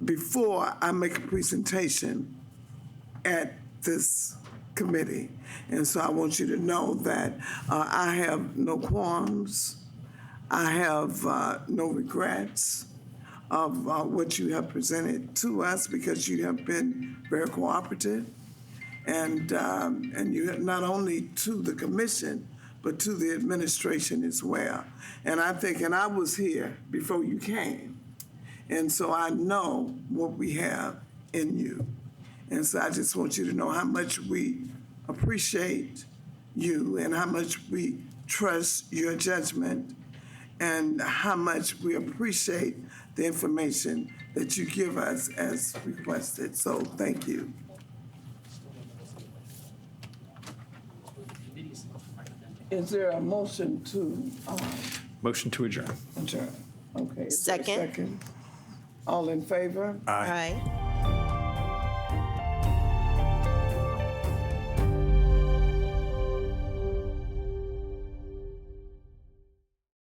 before I make a presentation at this committee. And so I want you to know that I have no qualms. I have no regrets of what you have presented to us, because you have been very cooperative, and you have not only to the commission, but to the administration as well. And I think, and I was here before you came, and so I know what we have in you. And so I just want you to know how much we appreciate you and how much we trust your judgment and how much we appreciate the information that you give us as requested. So thank you. Is there a motion to Motion to adjourn. adjourn? Okay. Is there a Second. second? All in favor? Aye.